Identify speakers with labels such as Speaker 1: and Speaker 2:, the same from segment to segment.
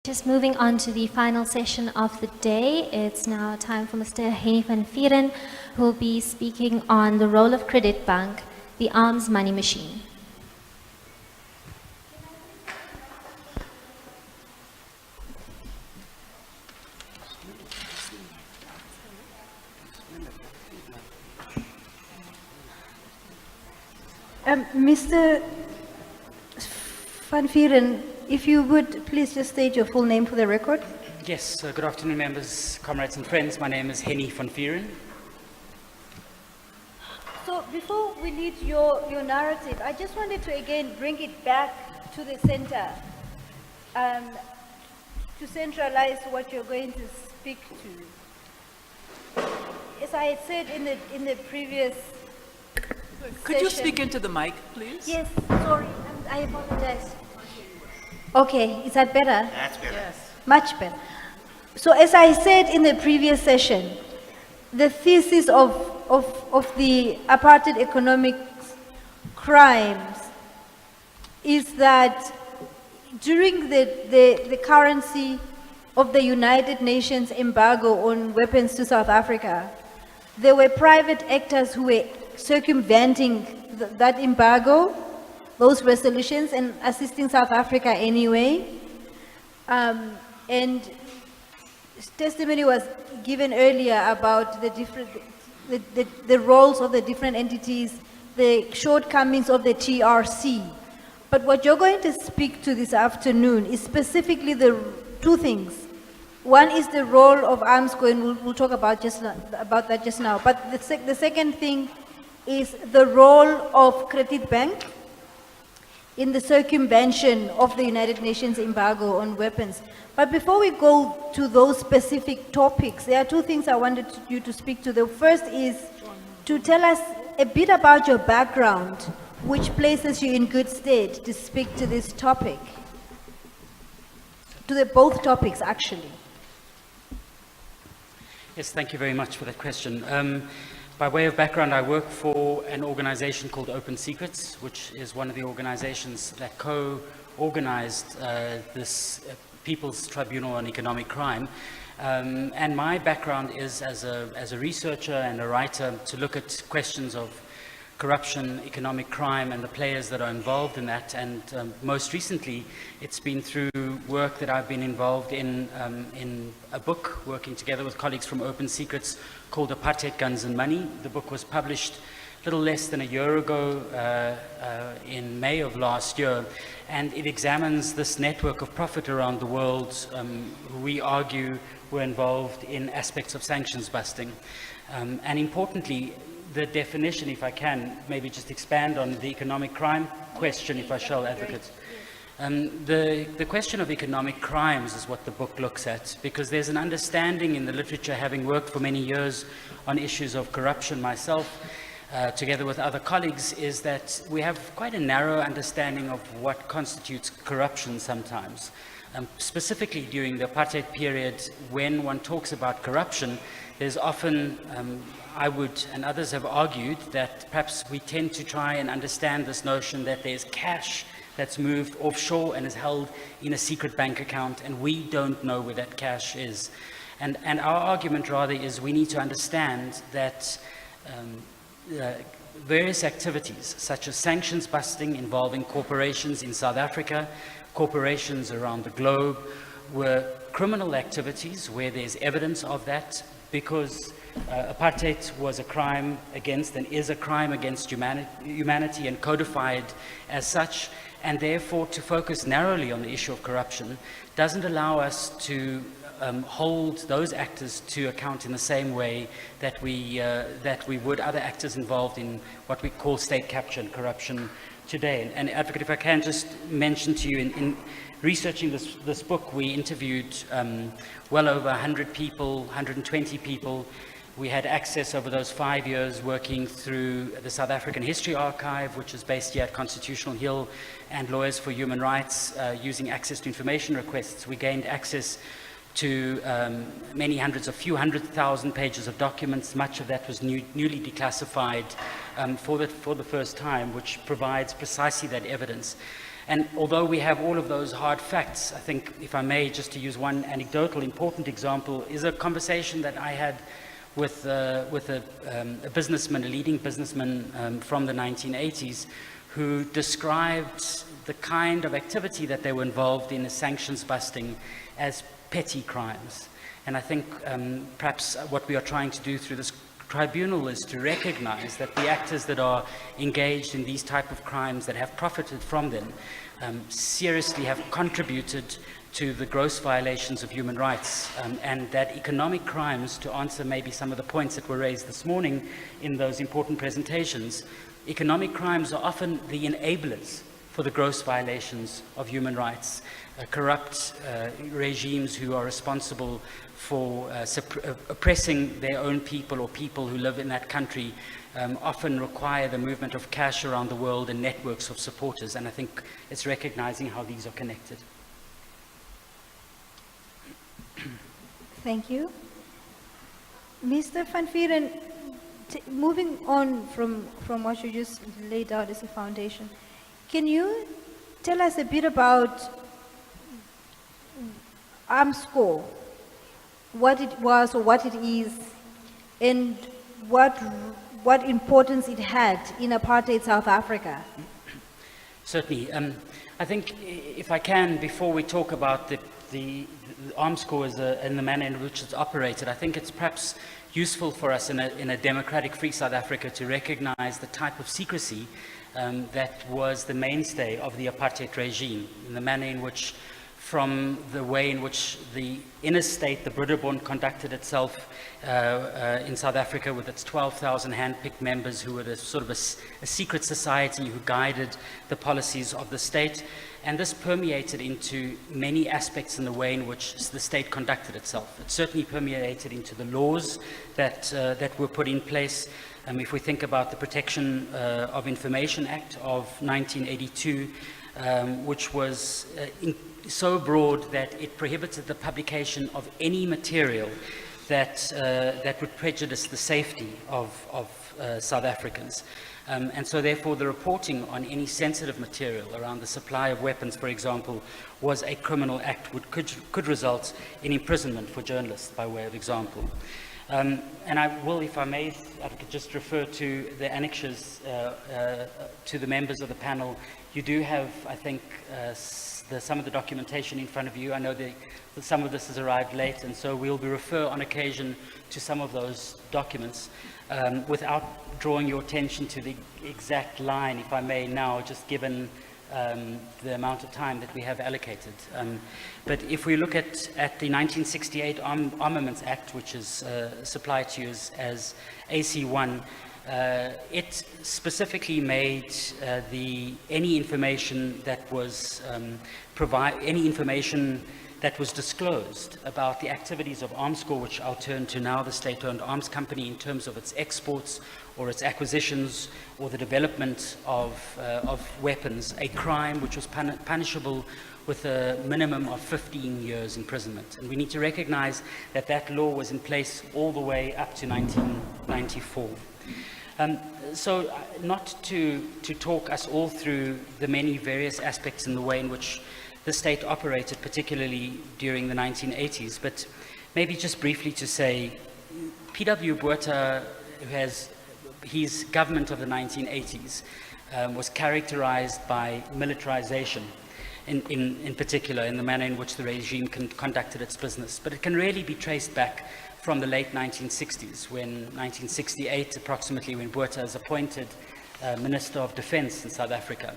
Speaker 1: Just moving on to the final session of the day, it's now time for Mr. Hennie van Vuuren, who will be speaking on the role of Kredietbank, the arms money machine.
Speaker 2: Mr. van Vuuren, if you would please just state your full name for the record.
Speaker 3: Yes, good afternoon members, comrades and friends. My name is Hennie van Vuuren.
Speaker 2: So before we lead your narrative, I just wanted to again bring it back to the center, to centralize what you're going to speak to. As I had said in the previous
Speaker 4: Could you
Speaker 2: session-
Speaker 4: speak into the mic, please?
Speaker 2: Yes, sorry, I apologize. Okay, is that better?
Speaker 5: That's better.
Speaker 4: Yes.
Speaker 2: Much better. So as I said in the previous session, the thesis of the apartheid economic crimes is that during the currency of the United Nations embargo on weapons to South Africa, there were private actors who were circumventing that embargo, those resolutions, and assisting South Africa anyway. And testimony was given earlier about the roles of the different entities, the shortcomings of the TRC. But what you're going to speak to this afternoon is specifically the two things. One is the role of AMSCO, and we'll talk about that just now. But the second thing is the role of Kredietbank in the circumvention of the United Nations embargo on weapons. But before we go to those specific topics, there are two things I wanted you to speak to. The first is to tell us a bit about your background, which places you in good stead to speak to this topic, to both topics actually.
Speaker 3: Yes, thank you very much for that question. By way of background, I work for an organization called Open Secrets, which is one of the organizations that co-organized this People's Tribunal on Economic Crime. And my background is as a researcher and a writer to look at questions of corruption, economic crime, and the players that are involved in that. And most recently, it's been through work that I've been involved in a book, working together with colleagues from Open Secrets, called Apartheid, Guns and Money. The book was published a little less than a year ago, in May of last year, and it examines this network of profit around the world, who we argue were involved in aspects of sanctions busting. And importantly, the definition, if I can, maybe just expand on the economic crime question, if I shall, advocate. The question of economic crimes is what the book looks at, because there's an understanding in the literature, having worked for many years on issues of corruption myself, together with other colleagues, is that we have quite a narrow understanding of what constitutes corruption sometimes. Specifically during the apartheid period, when one talks about corruption, there's often, I would and others have argued that perhaps we tend to try and understand this notion that there's cash that's moved offshore and is held in a secret bank account, and we don't know where that cash is. And our argument rather is we need to understand that various activities, such as sanctions busting involving corporations in South Africa, corporations around the globe, were criminal activities where there's evidence of that, because apartheid was a crime against and is a crime against humanity and codified as such, and therefore to focus narrowly on the issue of corruption doesn't allow us to hold those actors to account in the same way that we would other actors involved in what we call state capture and corruption today. And Advocate, if I can just mention to you, in researching this book, we interviewed well over 100 people, 120 people. We had access over those 5 years working through the South African History Archive, which is based here at Constitutional Hill, and Lawyers for Human Rights, using access to information requests. We gained access to many hundreds, a few 100,000 pages of documents. Much of that was newly declassified for the first time, which provides precisely that evidence. And although we have all of those hard facts, I think, if I may, just to use one anecdotal important example, is a conversation that I had with a businessman, a leading businessman from the 1980s, who described the kind of activity that they were involved in as sanctions busting as petty crimes. And I think perhaps what we are trying to do through this tribunal is to recognize that the actors that are engaged in these type of crimes, that have profited from them, seriously have contributed to the gross violations of human rights, and that economic crimes, to answer maybe some of the points that were raised this morning in those important presentations, economic crimes are often the enablers for the gross violations of human rights. Corrupt regimes who are responsible for oppressing their own people or people who live in that country often require the movement of cash around the world and networks of supporters, and I think it's recognizing how these are connected.
Speaker 2: Thank you. Mr. van Vuuren, moving on from what you just laid out as a foundation, can you tell us a bit about Armscor, what it was or what it is, and what importance it had in apartheid South Africa?
Speaker 3: Certainly. I think, if I can, before we talk about the Armscor and the manner in which it's operated, I think it's perhaps useful for us in a democratic free South Africa to recognize the type of secrecy that was the mainstay of the apartheid regime, in the manner in which, from the way in which the inner state, the Broederbond, conducted itself in South Africa with its 12,000 hand-picked members who were a sort of a secret society who guided the policies of the state. And this permeated into many aspects in the way in which the state conducted itself. It certainly permeated into the laws that were put in place. If we think about the Protection of Information Act of 1982, which was so broad that it prohibited the publication of any material that would prejudice the safety of South Africans. And so therefore the reporting on any sensitive material around the supply of weapons, for example, was a criminal act which could result in imprisonment for journalists, by way of example. And I will, if I may, I could just refer to the annexures to the members of the panel. You do have, I think, some of the documentation in front of you. I know that some of this has arrived late, and so we'll be refer on occasion to some of those documents without drawing your attention to the exact line, if I may now, just given the amount of time that we have allocated. But if we look at the 1968 Armaments Act, which is supplied to you as AC1, it specifically made any information that was that was disclosed about the activities of Armscor, which I'll turn to now, the state-owned arms company, in terms of its exports or its acquisitions or the development of weapons, a crime which was punishable with a minimum of 15 years imprisonment. And we need to recognize that that law was in place all the way up to 1994. So not to talk us all through the many various aspects in the way in which the state operated, particularly during the 1980s, but maybe just briefly to say, P.W. Botha, his government of the 1980s was characterized by militarization, in particular, in the manner in which the regime conducted its business. But it can really be traced back from the late 1960s, when 1968 approximately, when Botha was appointed Minister of Defense in South Africa.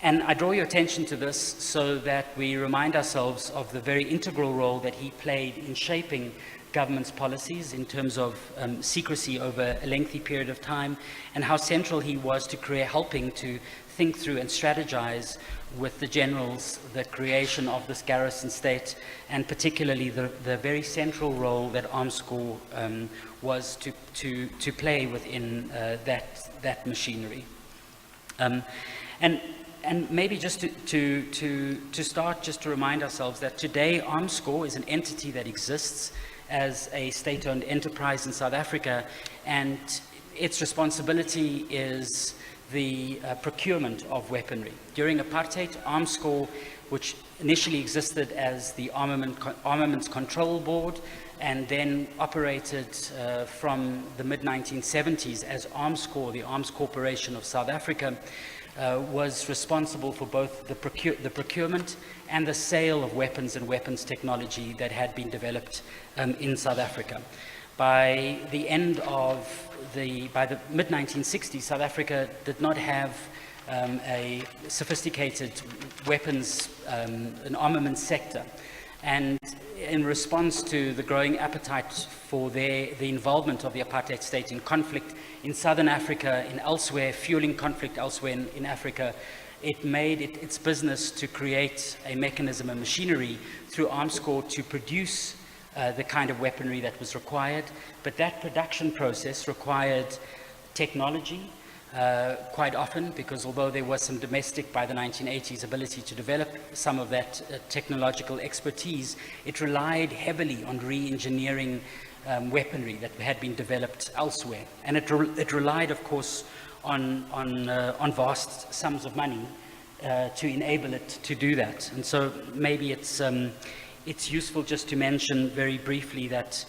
Speaker 3: And I draw your attention to this so that we remind ourselves of the very integral role that he played in shaping government's policies in terms of secrecy over a lengthy period of time, and how central he was to helping to think through and strategize with the generals the creation of this garrison state, and particularly the very central role that Armscor was to play within that machinery. And and maybe just to start, just to remind ourselves that today Armscor is an entity that exists as a state-owned enterprise in South Africa, and its responsibility is the procurement of weaponry. During apartheid, Armscor, which initially existed as the Armaments Control Board and then operated from the mid-1970s as Armscor, the Arms Corporation of South Africa, was responsible for both the procurement and the sale of weapons and weapons technology that had been developed in South Africa. By the mid-1960s, South Africa did not have a sophisticated weapons and armament sector. And in response to the growing appetite for the involvement of the apartheid state in conflict in southern Africa and elsewhere, fueling conflict elsewhere in Africa, it made it its business to create a mechanism, a machinery through Armscor to produce the kind of weaponry that was required. But that production process required technology, quite often, because although there was some domestic, by the 1980s, ability to develop some of that technological expertise, it relied heavily on re-engineering weaponry that had been developed elsewhere. And it relied, of course, on vast sums of money to enable it to do that. And so maybe it's useful just to mention very briefly that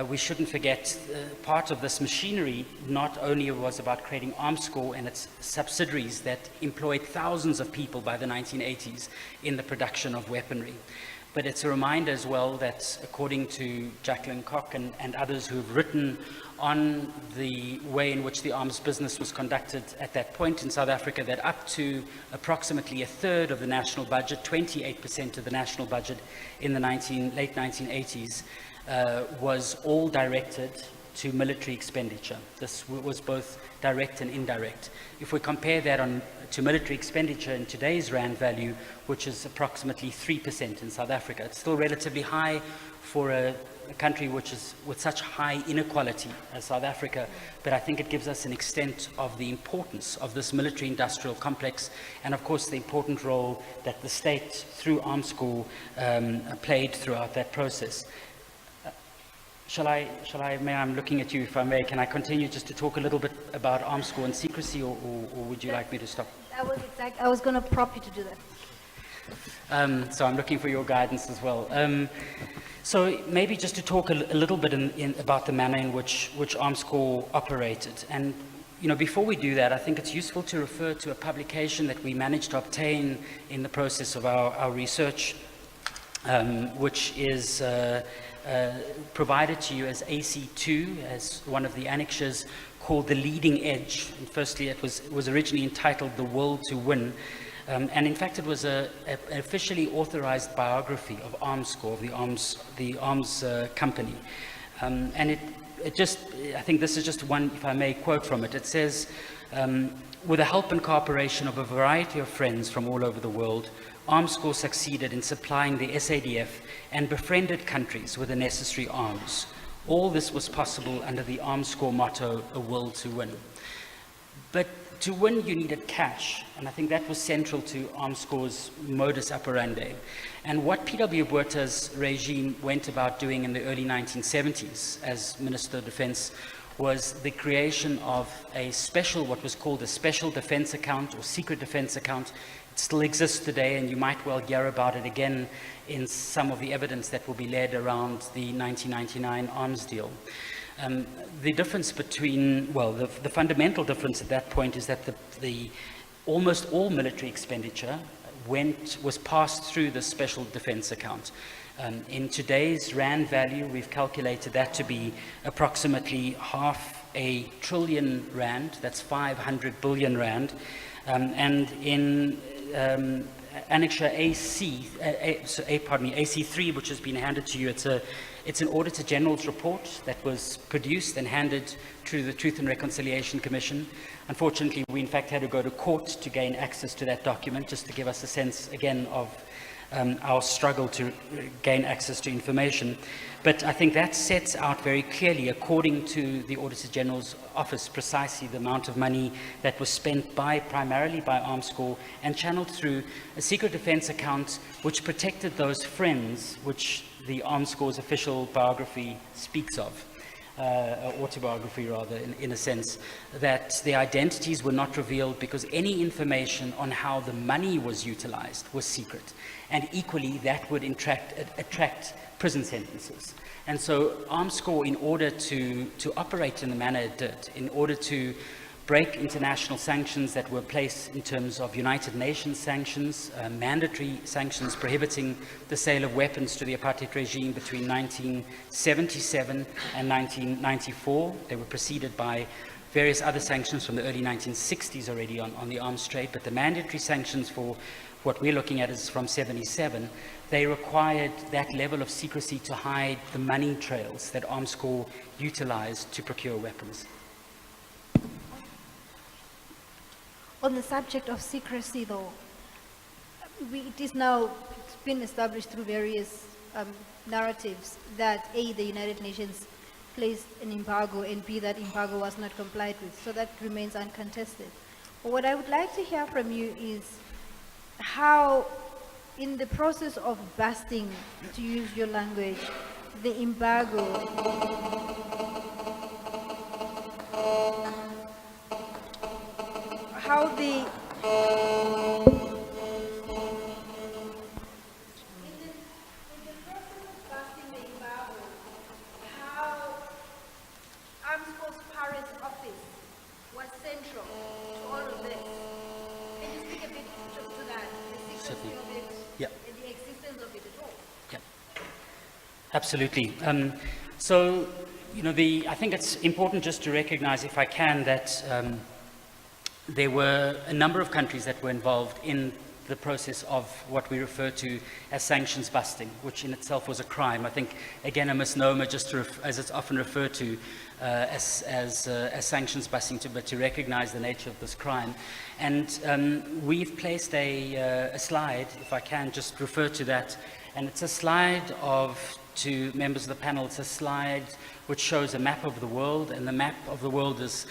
Speaker 3: we shouldn't forget part of this machinery not only was about creating Armscor and its subsidiaries that employed thousands of people by the 1980s in the production of weaponry, but it's a reminder as well that according to Jacqueline Koch and others who have written on the way in which the arms business was conducted at that point in South Africa, that up to approximately a third of the national budget, 28% of the national budget in the late 1980s, was all directed to military expenditure. This was both direct and indirect. If we compare that to military expenditure in today's rand value, which is approximately 3% in South Africa, it's still relatively high for a country which is with such high inequality as South Africa, but I think it gives us an extent of the importance of this military industrial complex, and of course the important role that the state through Armscor played throughout that process. I'm looking at you, if I may, can I continue just to talk a little bit about Armscor and secrecy, or would you like me to stop?
Speaker 2: I was going to prompt you to do that.
Speaker 3: So I'm looking for your guidance as well. So maybe just to talk a little bit about the manner in which Armscor operated. And before we do that, I think it's useful to refer to a publication that we managed to obtain in the process of our research, which is provided to you as AC2, as one of the annexures, called The Leading Edge. And firstly, it was originally entitled The World to Win. And in fact, it was an officially authorized biography of Armscor, the arms company. And it just, I think this is just one, if I may quote from it. It says, with the help and cooperation of a variety of friends from all over the world, Armscor succeeded in supplying the SADF and befriended countries with the necessary arms. All this was possible under the Armscor motto, a world to win. But to win, you needed cash, and I think that was central to Armscor's modus operandi. And what P.W. Botha's regime went about doing in the early 1970s as Minister of Defense was the creation of what was called a special defense account or secret defense account. It still exists today, and you might well hear about it again in some of the evidence that will be led around the 1999 arms deal. The difference between, the fundamental difference at that point is that the almost all military expenditure was passed through the special defense account. In today's rand value, we've calculated that to be approximately R500 billion, that's 500 billion rand. And in Annexure AC3, which has been handed to you, It's an Auditor General's report that was produced and handed to the Truth and Reconciliation Commission. Unfortunately, we in fact had to go to court to gain access to that document, just to give us a sense, again, of our struggle to gain access to information. But I think that sets out very clearly, according to the Auditor General's Office, precisely the amount of money that was spent primarily by Armscor and channeled through a secret defense account which protected those friends which the Armscor's official biography speaks of. Autobiography rather, in a sense, that the identities were not revealed because any information on how the money was utilized was secret. And equally, that would attract prison sentences. And so Armscor, in order to operate in the manner it did, in order to break international sanctions that were placed in terms of United Nations sanctions, mandatory sanctions prohibiting the sale of weapons to the apartheid regime between 1977 and 1994. They were preceded by various other sanctions from the early 1960s already on the arms trade, but the mandatory sanctions for what we're looking at is from 77. They required that level of secrecy to hide the money trails that Armscor utilized to procure weapons.
Speaker 2: On the subject of secrecy, though, it's been established through various narratives that A, the United Nations placed an embargo, and B, that embargo was not complied with. So that remains uncontested. But what I would like to hear from you is how, in the process of busting, to use your language, the embargo, how the Armscor's Paris office was central to all of this. Can you speak a bit to that, the secrecy of it,
Speaker 3: Yeah.
Speaker 2: and the existence of it at all?
Speaker 3: Yeah. Absolutely. So, I think it's important just to recognize, if I can, that there were a number of countries that were involved in the process of what we refer to as sanctions busting, which in itself was a crime. I think, again, a misnomer, just as it's often referred to as sanctions busting, but to recognize the nature of this crime. And we've placed a slide, if I can just refer to that, and it's a slide to members of the panel, it's a slide which shows a map of the world, and the map of the world is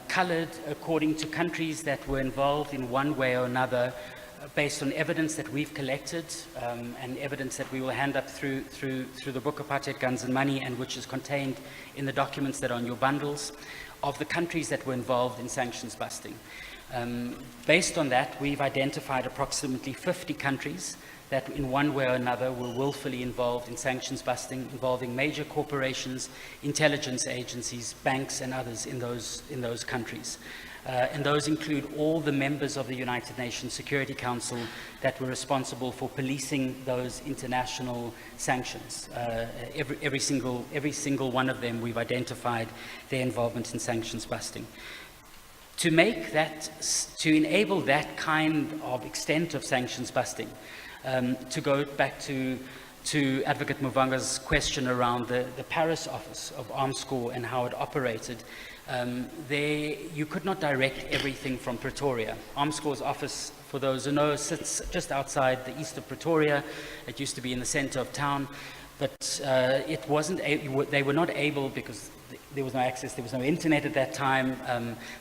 Speaker 3: colored according to countries that were involved in one way or another, based on evidence that we've collected and evidence that we will hand up through the book Apartheid, Guns and Money, and which is contained in the documents that are on your bundles, of the countries that were involved in sanctions busting. Based on that, we've identified approximately 50 countries that in one way or another were willfully involved in sanctions busting, involving major corporations, intelligence agencies, banks and others in those countries. And those include all the members of the United Nations Security Council that were responsible for policing those international sanctions. Every single one of them, we've identified their involvement in sanctions busting. To enable that kind of extent of sanctions busting, to go back to Advocate Muvanga's question around the Paris office of Armscor and how it operated, you could not direct everything from Pretoria. Armscor's office, for those who know, sits just outside the east of Pretoria. It used to be in the center of town, but they were not able, because there was no access, there was no internet at that time,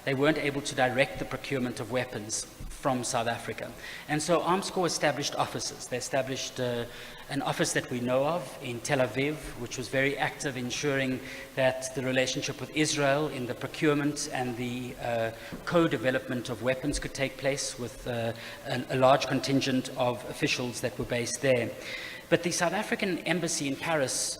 Speaker 3: they weren't able to direct the procurement of weapons from South Africa. And so Armscor established offices. They established an office that we know of in Tel Aviv, which was very active, ensuring that the relationship with Israel in the procurement and the co-development of weapons could take place, with a large contingent of officials that were based there. But the South African embassy in Paris,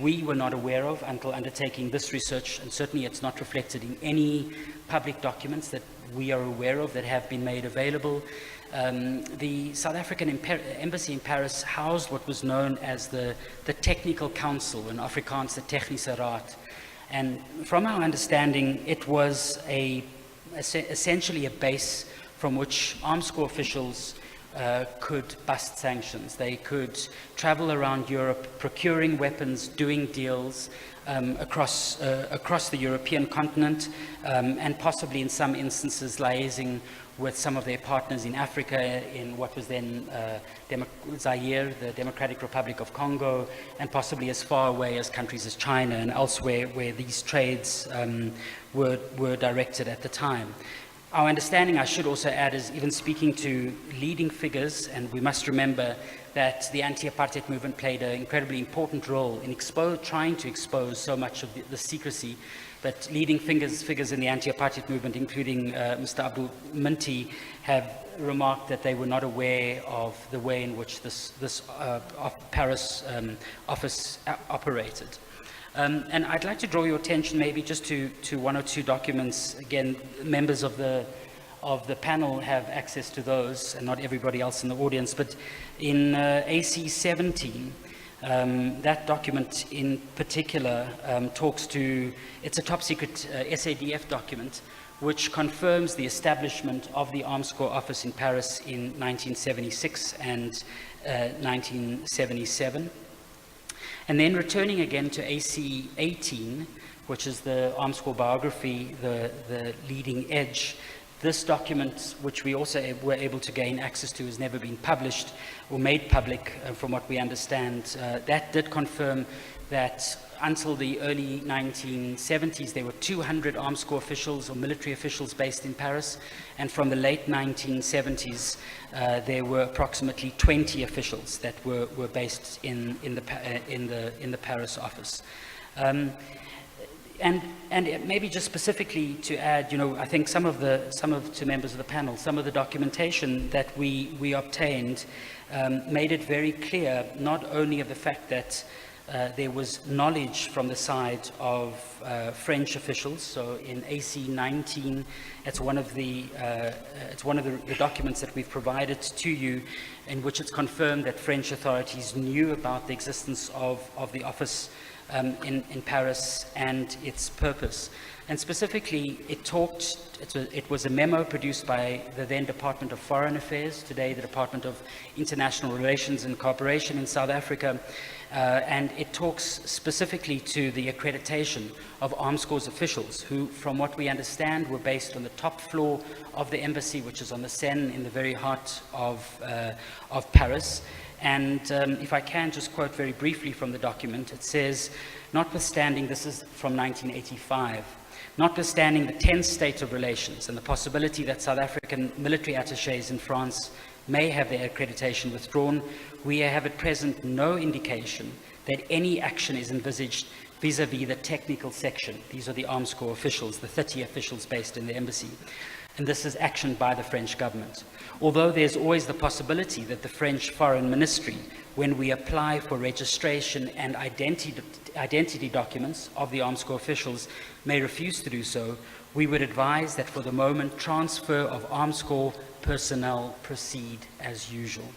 Speaker 3: we were not aware of until undertaking this research, and certainly it's not reflected in any public documents that we are aware of that have been made available. The South African embassy in Paris housed what was known as the Technical Council, in Afrikaans, the Technische Raad. And from our understanding, it was essentially a base from which Armscor officials could bust sanctions. They could travel around Europe procuring weapons, doing deals across the European continent, and possibly in some instances liaising with some of their partners in Africa, in what was then Zaire, the Democratic Republic of Congo, and possibly as far away as countries as China and elsewhere where these trades were directed at the time. Our understanding, I should also add, is even speaking to leading figures, and we must remember that the anti-apartheid movement played an incredibly important role in trying to expose so much of the secrecy. But leading figures in the anti-apartheid movement, including Mr. Abdul Minty, have remarked that they were not aware of the way in which this Paris office operated. And I'd like to draw your attention maybe just to one or two documents. Again, members of the panel have access to those, and not everybody else in the audience. But in AC 17, that document in particular talks to, it's a top secret SADF document, which confirms the establishment of the Arms Corps office in Paris in 1976 and 1977. And then returning again to AC 18, which is the Arms Corps biography, the leading edge. This document, which we also were able to gain access to, has never been published or made public, from what we understand. That did confirm that until the early 1970s, there were 200 Arms Corps officials or military officials based in Paris, and from the late 1970s, there were approximately 20 officials that were based in the Paris office. And maybe just specifically to add, I think to members of the panel, some of the documentation that we obtained made it very clear, not only of the fact that there was knowledge from the side of French officials. So in AC 19, it's one of the documents that we've provided to you, in which it's confirmed that French authorities knew about the existence of the office in Paris and its purpose. And specifically, it was a memo produced by the then Department of Foreign Affairs, today the Department of International Relations and Cooperation in South Africa, and it talks specifically to the accreditation of Arms Corps officials who, from what we understand, were based on the top floor of the embassy, which is on the Seine in the very heart of Paris. And if I can just quote very briefly from the document, it says, notwithstanding, this is from 1985, notwithstanding the tense state of relations and the possibility that South African military attachés in France may have their accreditation withdrawn, we have at present no indication that any action is envisaged vis-à-vis the technical section. These are the Arms Corps officials, the 30 officials based in the embassy. And this is action by the French government. Although there's always the possibility that the French Foreign Ministry, when we apply for registration and identity documents of the Arms Corps officials, may refuse to do so, we would advise that for the moment, transfer of Arms Corps personnel proceed as usual.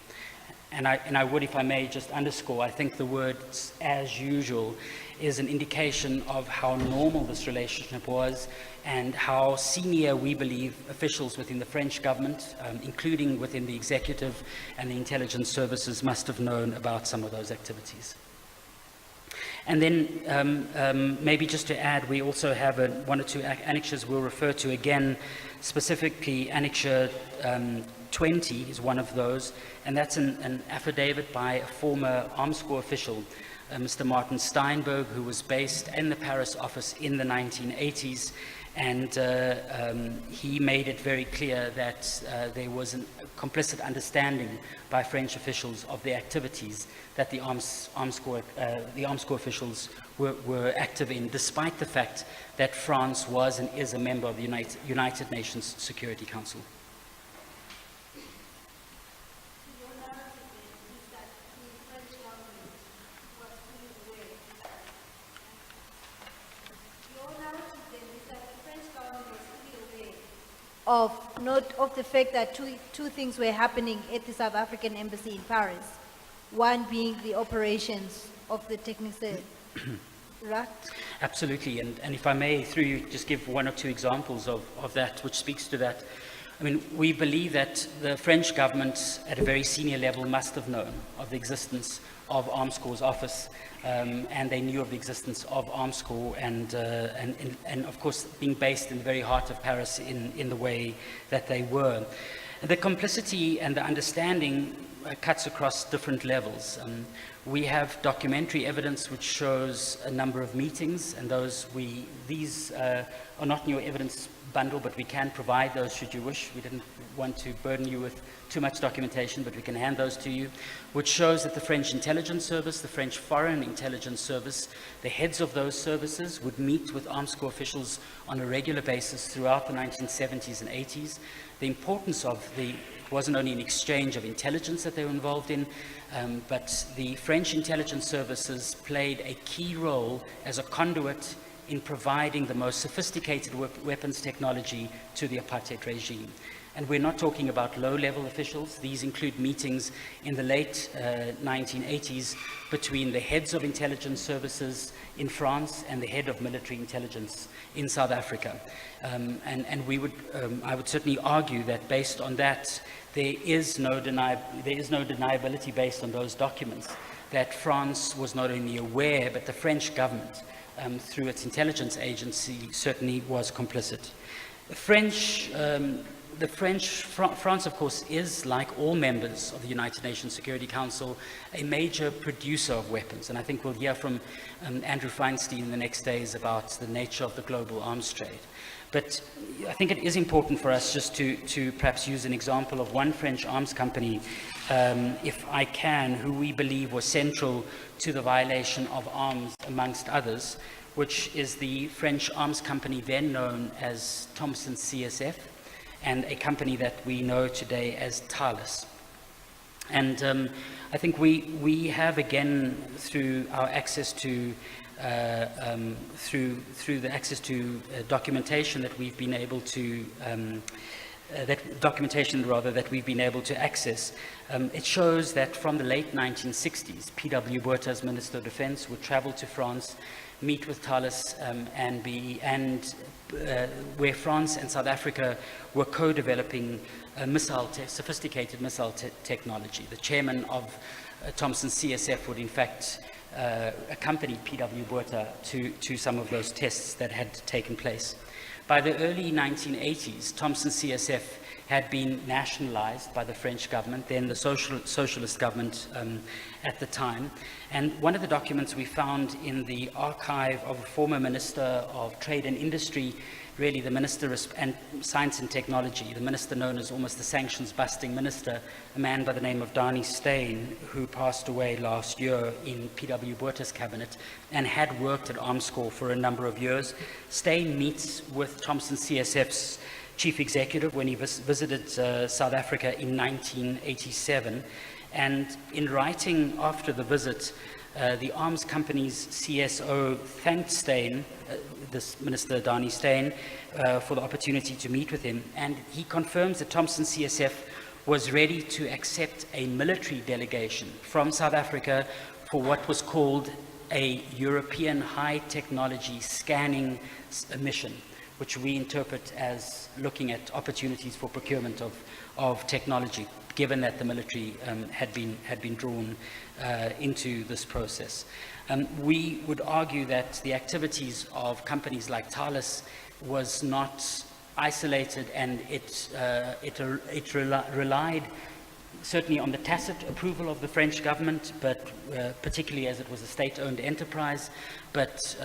Speaker 3: And I would, if I may, just underscore, I think the word as usual is an indication of how normal this relationship was and how senior, we believe, officials within the French government, including within the executive and the intelligence services, must have known about some of those activities. And then maybe just to add, we also have one or two annexures we'll refer to again, specifically annexure 20 is one of those, and that's an affidavit by a former Arms Corps official, Mr. Martin Steinberg, who was based in the Paris office in the 1980s, and he made it very clear that there was a complicit understanding by French officials of the activities that the Arms Corps officials were active in, despite the fact that France was and is a member of the United Nations Security Council.
Speaker 2: Of the fact that two things were happening at the South African embassy in Paris. One being the operations of the technical, right?
Speaker 3: Absolutely, and if I may, through you, just give one or two examples of that, which speaks to that. I mean, we believe that the French government at a very senior level must have known of the existence of Arms Corps' office, and they knew of the existence of Arms Corps, and of course being based in the very heart of Paris in the way that they were. The complicity and the understanding cuts across different levels. We have documentary evidence which shows a number of meetings, and these are not in your evidence bundle, but we can provide those should you wish. We didn't want to burden you with too much documentation, but we can hand those to you, which shows that the French intelligence service, the French foreign intelligence service, the heads of those services would meet with Arms Corps officials on a regular basis throughout the 1970s and 80s. The importance of it wasn't only an exchange of intelligence that they were involved in, but the French intelligence services played a key role as a conduit in providing the most sophisticated weapons technology to the apartheid regime. And we're not talking about low-level officials. These include meetings in the late 1980s between the heads of intelligence services in France and the head of military intelligence in South Africa. And we would, I would certainly argue that based on that, there is no deniability based on those documents that France was not only aware, but the French government, through its intelligence agency, certainly was complicit. France, of course, is, like all members of the United Nations Security Council, a major producer of weapons. And I think we'll hear from Andrew Feinstein in the next days about the nature of the global arms trade. But I think it is important for us just to perhaps use an example of one French arms company, if I can, who we believe was central to the violation of arms, amongst others, which is the French arms company then known as Thomson CSF, and a company that we know today as Thales. And I think we have, again, through our access to through the access to documentation that we've been able to that we've been able to access, it shows that from the late 1960s, P.W. Botha, as Minister of Defense, would travel to France, meet with Thales, where France and South Africa were co-developing sophisticated missile technology. The chairman of Thomson CSF would in fact accompanied P.W. Botha to some of those tests that had taken place. By the early 1980s, Thomson CSF had been nationalized by the French government, then the socialist government at the time. And one of the documents we found in the archive of a former Minister of Trade and Industry, really the Minister of Science and Technology, the minister known as almost the sanctions-busting minister, a man by the name of Dani Steyn, who passed away last year in P.W. Botha's cabinet and had worked at Arms Corps for a number of years. Steyn meets with Thomson CSF's chief executive when he visited South Africa in 1987. And in writing after the visit, the arms company's CSO thanked Steyn, this Minister Dani Steyn, for the opportunity to meet with him. And he confirms that Thomson CSF was ready to accept a military delegation from South Africa for what was called a European high technology scanning mission, which we interpret as looking at opportunities for procurement of technology, given that the military had been drawn into this process. We would argue that the activities of companies like Thales was not isolated, and it relied certainly on the tacit approval of the French government, but particularly as it was a state-owned enterprise. But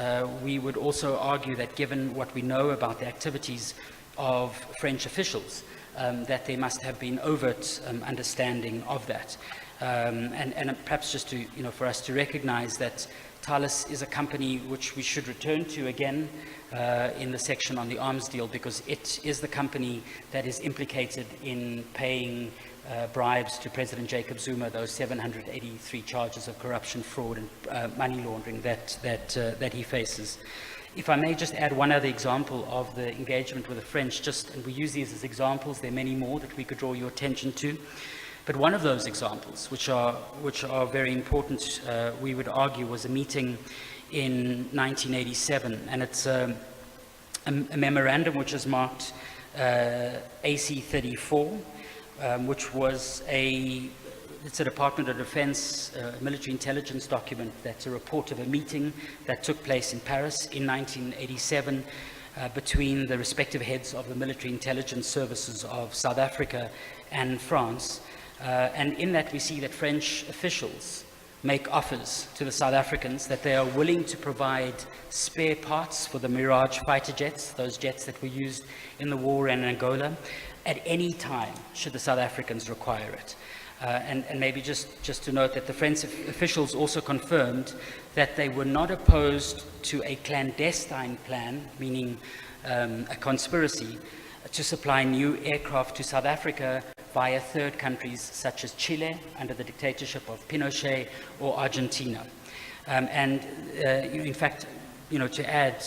Speaker 3: we would also argue that given what we know about the activities of French officials, that there must have been overt understanding of that. And perhaps just to, for us to recognize that Thales is a company which we should return to again in the section on the arms deal, because it is the company that is implicated in paying bribes to President Jacob Zuma, those 783 charges of corruption, fraud, and money laundering that he faces. If I may just add one other example of the engagement with the French, and we use these as examples, there are many more that we could draw your attention to. But one of those examples, which are very important, we would argue, was a meeting in 1987, and it's a memorandum which is marked AC-34, which was it's a Department of Defense military intelligence document that's a report of a meeting that took place in Paris in 1987 between the respective heads of the military intelligence services of South Africa and France. And in that we see that French officials make offers to the South Africans that they are willing to provide spare parts for the Mirage fighter jets, those jets that were used in the war in Angola, at any time should the South Africans require it. And maybe just to note that the French officials also confirmed that they were not opposed to a clandestine plan, meaning a conspiracy, to supply new aircraft to South Africa via third countries such as Chile under the dictatorship of Pinochet or Argentina. In fact, to add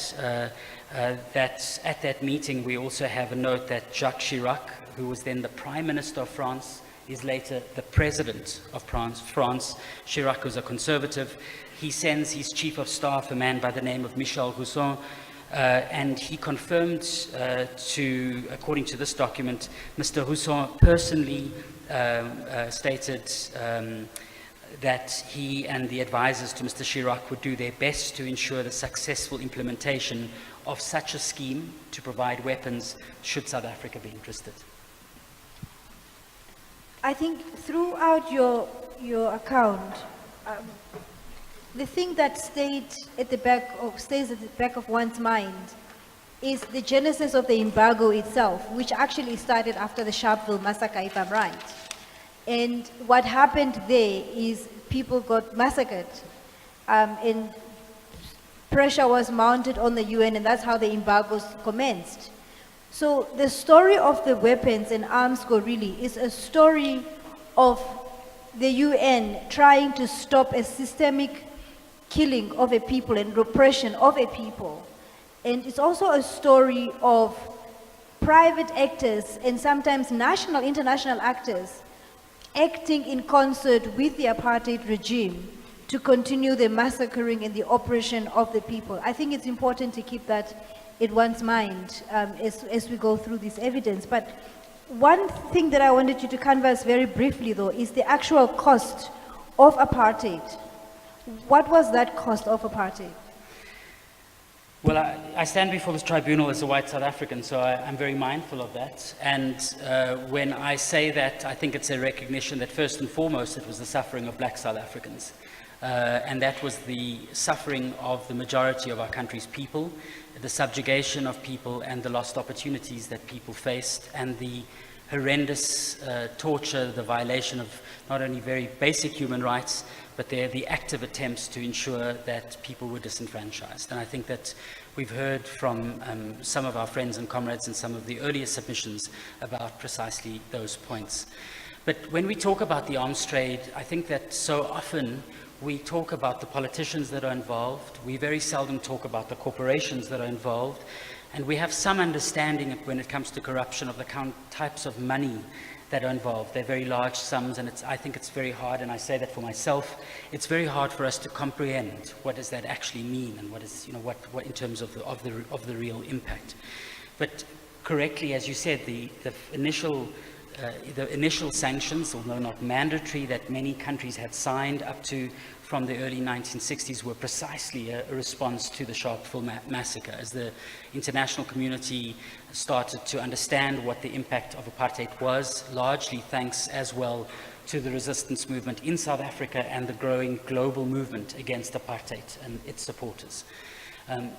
Speaker 3: that at that meeting we also have a note that Jacques Chirac, who was then the Prime Minister of France, is later the President of France. Chirac was a conservative. He sends his Chief of Staff, a man by the name of Michel Rousson, and he confirmed according to this document, Mr. Rousson personally stated that he and the advisors to Mr. Chirac would do their best to ensure the successful implementation of such a scheme to provide weapons should South Africa be interested.
Speaker 2: I think throughout your account, the thing that stays at the back of one's mind is the genesis of the embargo itself, which actually started after the Sharpeville massacre, if I'm right. And what happened there is people got massacred, and pressure was mounted on the UN, and that's how the embargoes commenced. So the story of the weapons and arms go really is a story of the UN trying to stop a systemic killing of a people and repression of a people. And it's also a story of private actors and sometimes national, international actors acting in concert with the apartheid regime to continue the massacring and the oppression of the people. I think it's important to keep that in one's mind as we go through this evidence. But one thing that I wanted you to canvass very briefly, though, is the actual cost of apartheid. What was that cost of apartheid?
Speaker 3: Well, I stand before this tribunal as a white South African, so I'm very mindful of that. And when I say that, I think it's a recognition that first and foremost it was the suffering of black South Africans. And that was the suffering of the majority of our country's people, the subjugation of people and the lost opportunities that people faced, and the horrendous torture, the violation of not only very basic human rights, but the active attempts to ensure that people were disenfranchised. And I think that we've heard from some of our friends and comrades in some of the earlier submissions about precisely those points. But when we talk about the arms trade, I think that so often we talk about the politicians that are involved. We very seldom talk about the corporations that are involved. And we have some understanding when it comes to corruption of the types of money that are involved. They're very large sums, and I think it's very hard, and I say that for myself, it's very hard for us to comprehend what does that actually mean, and what is, what in terms of the real impact. But correctly, as you said, the initial sanctions, although not mandatory, that many countries had signed up to from the early 1960s were precisely a response to the Sharpeville massacre, as the international community started to understand what the impact of apartheid was, largely thanks as well to the resistance movement in South Africa and the growing global movement against apartheid and its supporters.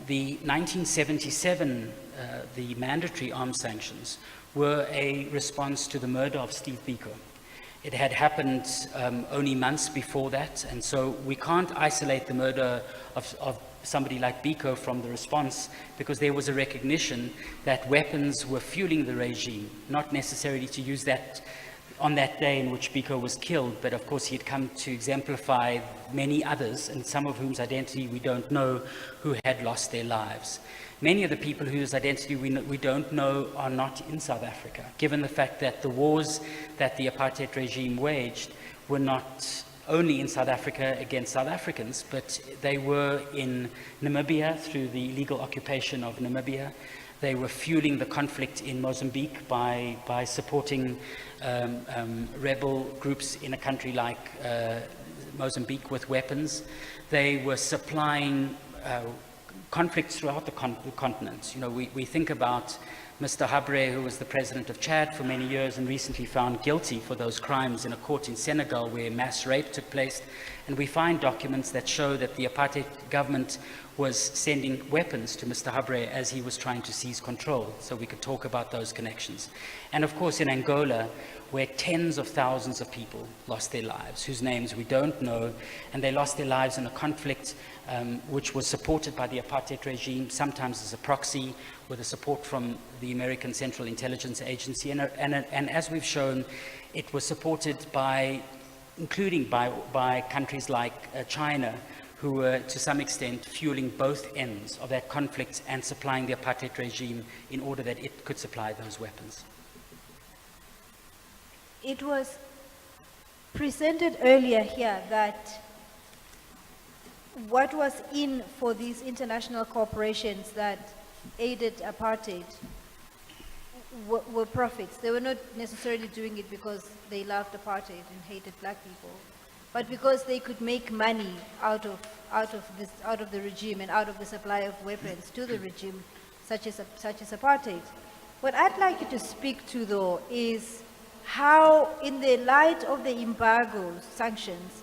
Speaker 3: The 1977, the mandatory arms sanctions were a response to the murder of Steve Biko. It had happened only months before that, and so we can't isolate the murder of somebody like Biko from the response, because there was a recognition that weapons were fueling the regime, not necessarily to use that on that day in which Biko was killed, but of course he had come to exemplify many others, and some of whose identity we don't know, who had lost their lives. Many of the people whose identity we don't know are not in South Africa, given the fact that the wars that the apartheid regime waged were not only in South Africa against South Africans, but they were in Namibia through the illegal occupation of Namibia. They were fueling the conflict in Mozambique by supporting rebel groups in a country like Mozambique with weapons. They were supplying conflicts throughout the continent. You know, we think about Mr. Habre, who was the president of Chad for many years and recently found guilty for those crimes in a court in Senegal where mass rape took place. And we find documents that show that the apartheid government was sending weapons to Mr. Habre as he was trying to seize control. So we could talk about those connections. And of course in Angola, where tens of thousands of people lost their lives, whose names we don't know, and they lost their lives in a conflict which was supported by the apartheid regime, sometimes as a proxy, with the support from the American Central Intelligence Agency. And as we've shown, it was supported by, including by countries like China, who were to some extent fueling both ends of that conflict and supplying the apartheid regime in order that it could supply those weapons.
Speaker 2: It was presented earlier here that what was in for these international corporations that aided apartheid were profits. They were not necessarily doing it because they loved apartheid and hated black people, but because they could make money out of the regime and out of the supply of weapons to the regime, such as apartheid. What I'd like you to speak to, though, is how, in the light of the embargoes, sanctions,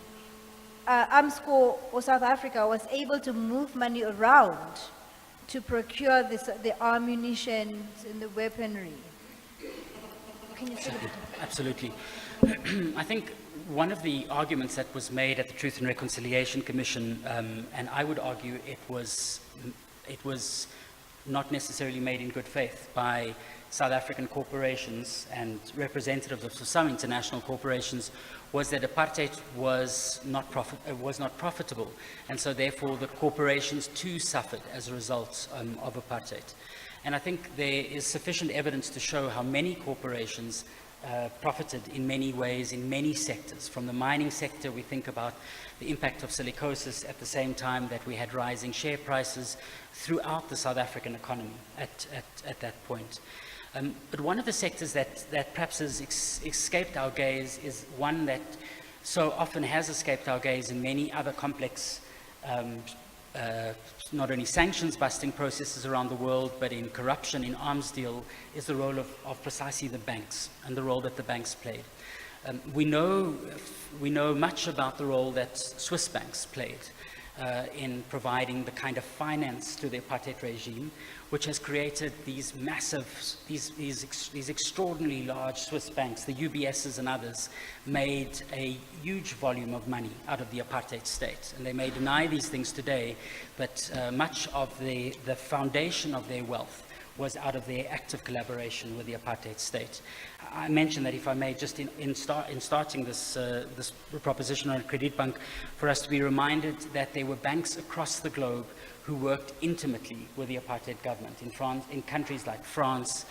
Speaker 2: AMSCO or South Africa was able to move money around to procure the ammunition and the weaponry. Can you say that?
Speaker 3: Absolutely. I think one of the arguments that was made at the Truth and Reconciliation Commission, and I would argue it was not necessarily made in good faith by South African corporations and representatives of some international corporations, was that apartheid was not profitable, and so therefore the corporations too suffered as a result of apartheid. And I think there is sufficient evidence to show how many corporations profited in many ways, in many sectors. From the mining sector, we think about the impact of silicosis at the same time that we had rising share prices throughout the South African economy at that point. But one of the sectors that perhaps has escaped our gaze is one that so often has escaped our gaze in many other complex, not only sanctions busting processes around the world, but in corruption, in arms deal, is the role of precisely the banks and the role that the banks played. We know much about the role that Swiss banks played in providing the kind of finance to the apartheid regime, which has created these massive, these extraordinarily large Swiss banks. The UBSs and others made a huge volume of money out of the apartheid state, and they may deny these things today, but much of the foundation of their wealth was out of their active collaboration with the apartheid state. I mentioned that, if I may, just in starting this proposition on Kredietbank, for us to be reminded that there were banks across the globe who worked intimately with the apartheid government in France, in countries like France,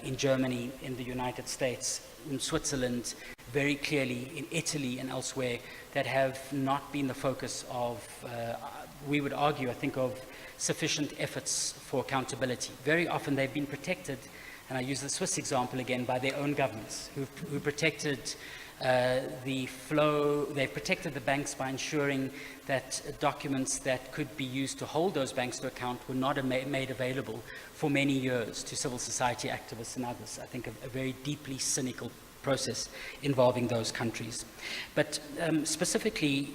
Speaker 3: in Germany, in the United States, in Switzerland, very clearly in Italy and elsewhere, that have not been the focus of, we would argue, I think, of sufficient efforts for accountability. Very often they've been protected, and I use the Swiss example again, by their own governments who protected the flow. They protected the banks by ensuring that documents that could be used to hold those banks to account were not made available for many years to civil society activists and others. I think a very deeply cynical process involving those countries. But specifically,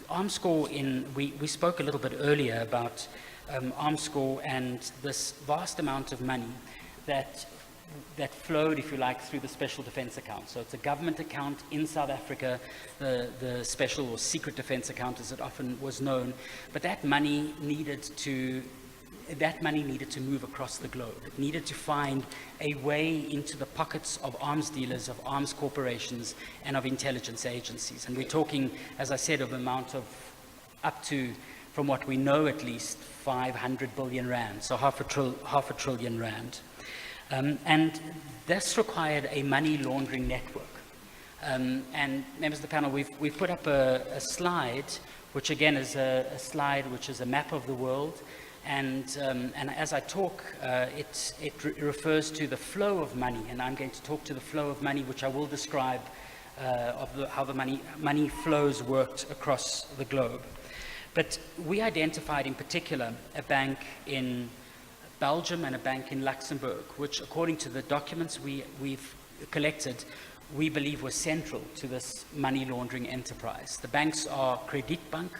Speaker 3: Armscor, we spoke a little bit earlier about Armscor and this vast amount of money that flowed, if you like, through the special defense account. So it's a government account in South Africa, the special or secret defense account as it often was known, but that money needed to move across the globe. It needed to find a way into the pockets of arms dealers, of arms corporations, and of intelligence agencies. And we're talking, as I said, of an amount of up to, from what we know at least, 500 billion rand, so half a trillion rand. And this required a money laundering network. And members of the panel, we've put up a slide, which again is a slide which is a map of the world. And as I talk, it refers to the flow of money, and I'm going to talk to the flow of money, which I will describe how the money flows worked across the globe. But we identified in particular a bank in Belgium and a bank in Luxembourg, which according to the documents we've collected, we believe were central to this money laundering enterprise. The banks are Kredietbank,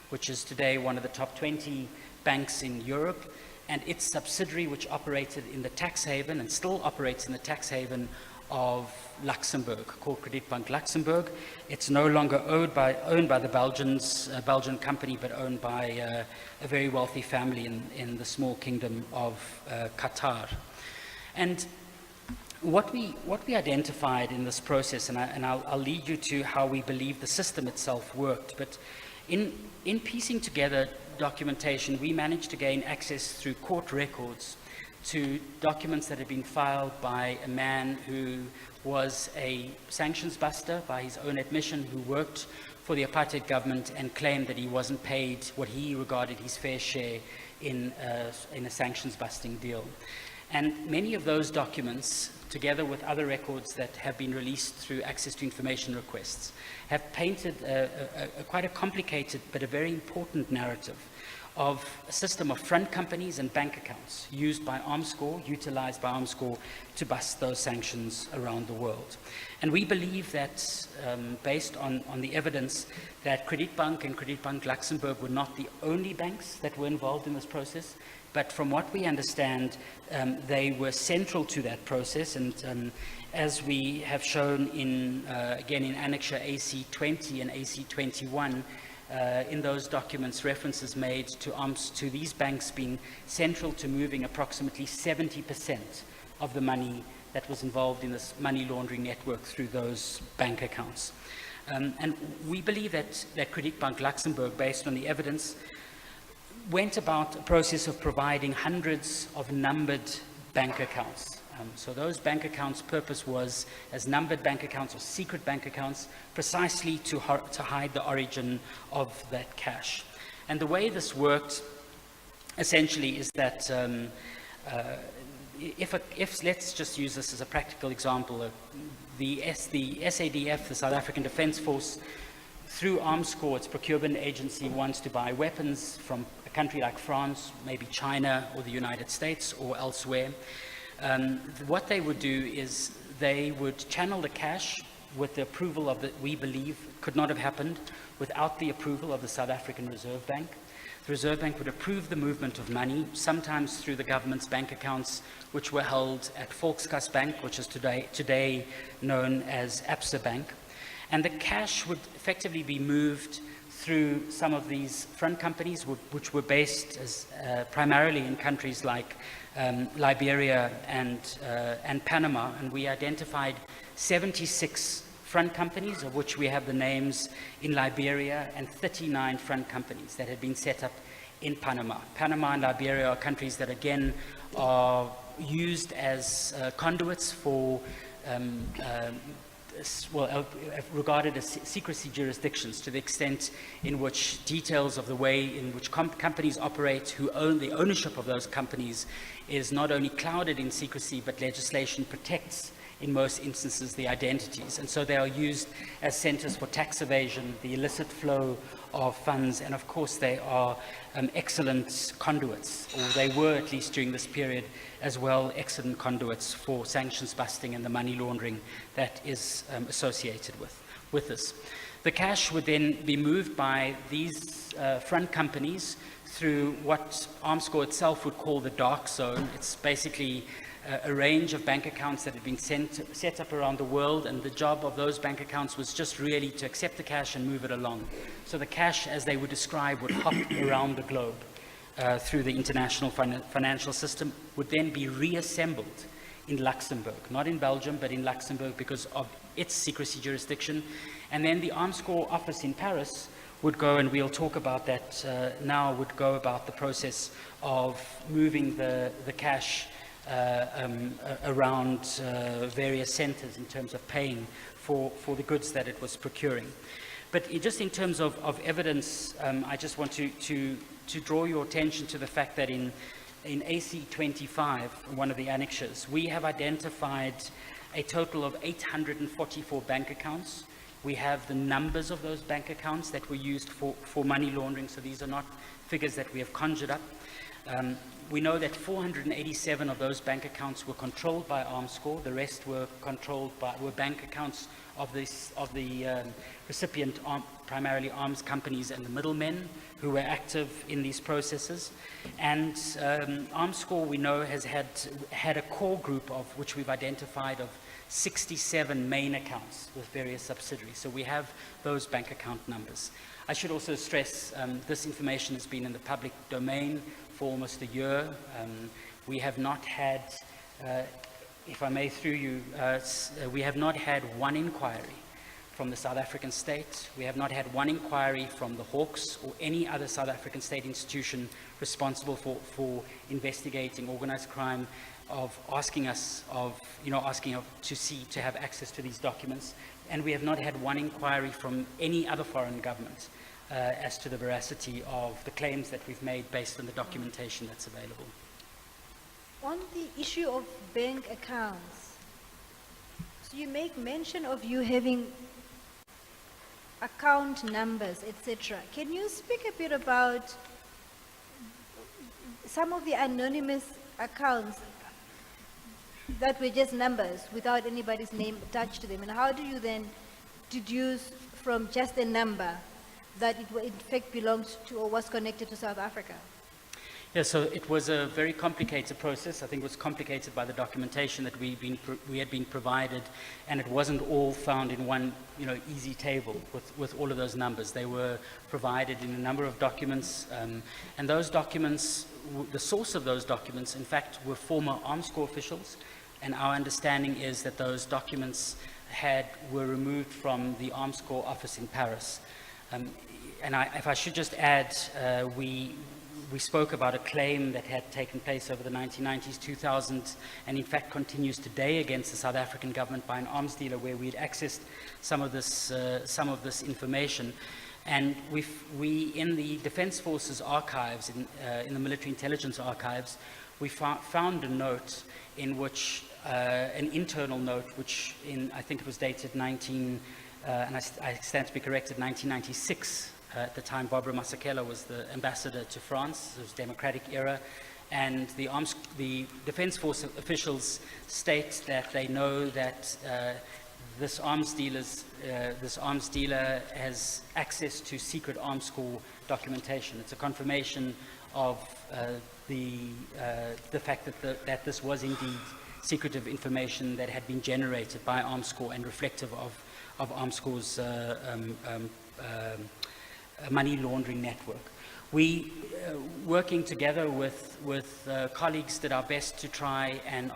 Speaker 3: which is today one of the top 20 banks in Europe, and its subsidiary, which operated in the tax haven and still operates in the tax haven of Luxembourg, called Kredietbank Luxembourg. It's no longer owned by the Belgian company, but owned by a very wealthy family in the small kingdom of Qatar. And what we identified in this process, and I'll lead you to how we believe the system itself worked, but in piecing together documentation, we managed to gain access through court records to documents that had been filed by a man who was a sanctions buster by his own admission, who worked for the apartheid government and claimed that he wasn't paid what he regarded his fair share in a sanctions busting deal. And many of those documents, together with other records that have been released through access to information requests, have painted quite a complicated but a very important narrative of a system of front companies and bank accounts used by Armscor, utilized by Armscor to bust those sanctions around the world. And we believe that, based on the evidence, that Kredietbank and Kredietbank Luxembourg were not the only banks that were involved in this process, but from what we understand, they were central to that process. And as we have shown again in Annexure AC20 and AC21, in those documents, references made to these banks being central to moving approximately 70% of the money that was involved in this money laundering network through those bank accounts. And we believe that Kredietbank Luxembourg, based on the evidence, went about a process of providing hundreds of numbered bank accounts. So those bank accounts' purpose was as numbered bank accounts or secret bank accounts, precisely to hide the origin of that cash. And the way this worked essentially is that if let's just use this as a practical example, the SADF, the South African Defence Force, through Armscor, its procurement agency, wants to buy weapons from a country like France, maybe China or the United States or elsewhere. What they would do is they would channel the cash with the approval of we believe could not have happened without the approval of the South African Reserve Bank. The Reserve Bank would approve the movement of money, sometimes through the government's bank accounts, which were held at Volkskas Bank, which is today known as Absa Bank. And the cash would effectively be moved through some of these front companies, which were based primarily in countries like Liberia and Panama. And we identified 76 front companies, of which we have the names in Liberia, and 39 front companies that had been set up in Panama. Panama and Liberia are countries that, again, are used as conduits for regarded as secrecy jurisdictions, to the extent in which details of the way in which companies operate, who own the ownership of those companies, is not only clouded in secrecy, but legislation protects, in most instances, the identities. And so they are used as centers for tax evasion, the illicit flow of funds, and of course they are excellent conduits, or they were, at least during this period as well, excellent conduits for sanctions busting and the money laundering that is associated with this. The cash would then be moved by these front companies through what Armscor itself would call the dark zone. It's basically a range of bank accounts that had been set up around the world, and the job of those bank accounts was just really to accept the cash and move it along. So the cash, as they would describe, would hop around the globe through the international financial system, would then be reassembled in Luxembourg, not in Belgium, but in Luxembourg because of its secrecy jurisdiction. And then the Armscor office in Paris would go, and we'll talk about that now, would go about the process of moving the cash around various centers in terms of paying for the goods that it was procuring. But just in terms of evidence, I just want to to draw your attention to the fact that in AC 25, one of the annexures, we have identified a total of 844 bank accounts. We have the numbers of those bank accounts that were used for money laundering, so these are not figures that we have conjured up. We know that 487 of those bank accounts were controlled by Armscor. The rest were were bank accounts of the recipient, primarily arms companies and the middlemen who were active in these processes. And Armscor, we know, has had a core group of which we've identified of 67 main accounts with various subsidiaries. So we have those bank account numbers. I should also stress this information has been in the public domain for almost a year. We have not had, if I may through you, we have not had one inquiry from the South African state. We have not had one inquiry from the Hawks or any other South African state institution responsible for investigating organized crime, of asking us to have access to these documents. And we have not had one inquiry from any other foreign government as to the veracity of the claims that we've made based on the documentation that's available.
Speaker 2: On the issue of bank accounts, so you make mention of you having account numbers, etc. Can you speak a bit about some of the anonymous accounts that were just numbers without anybody's name attached to them, and how do you then deduce from just a number that it in fact belongs to or was connected to South Africa?
Speaker 3: Yeah, so it was a very complicated process. I think it was complicated by the documentation that we had been provided, and it wasn't all found in one, easy table with all of those numbers. They were provided in a number of documents, and those documents, the source of those documents, in fact, were former Armscor officials, and our understanding is that those documents were removed from the Armscor office in Paris. And if I should just add, we spoke about a claim that had taken place over the 1990s, 2000s, and in fact continues today against the South African government by an arms dealer, where we'd accessed some of this information. And we in the Defense Forces archives, in the military intelligence archives, we found a note in which, an internal note, which I think it was dated and I stand to be corrected, 1996. At the time, Barbara Masekela was the ambassador to France. It was democratic era. And the Defense Force officials state that they know that this arms dealer has access to secret Armscor documentation. It's a confirmation of the fact that this was indeed secretive information that had been generated by Armscor and reflective of Armscor's money laundering network. We, working together with colleagues, did our best to try and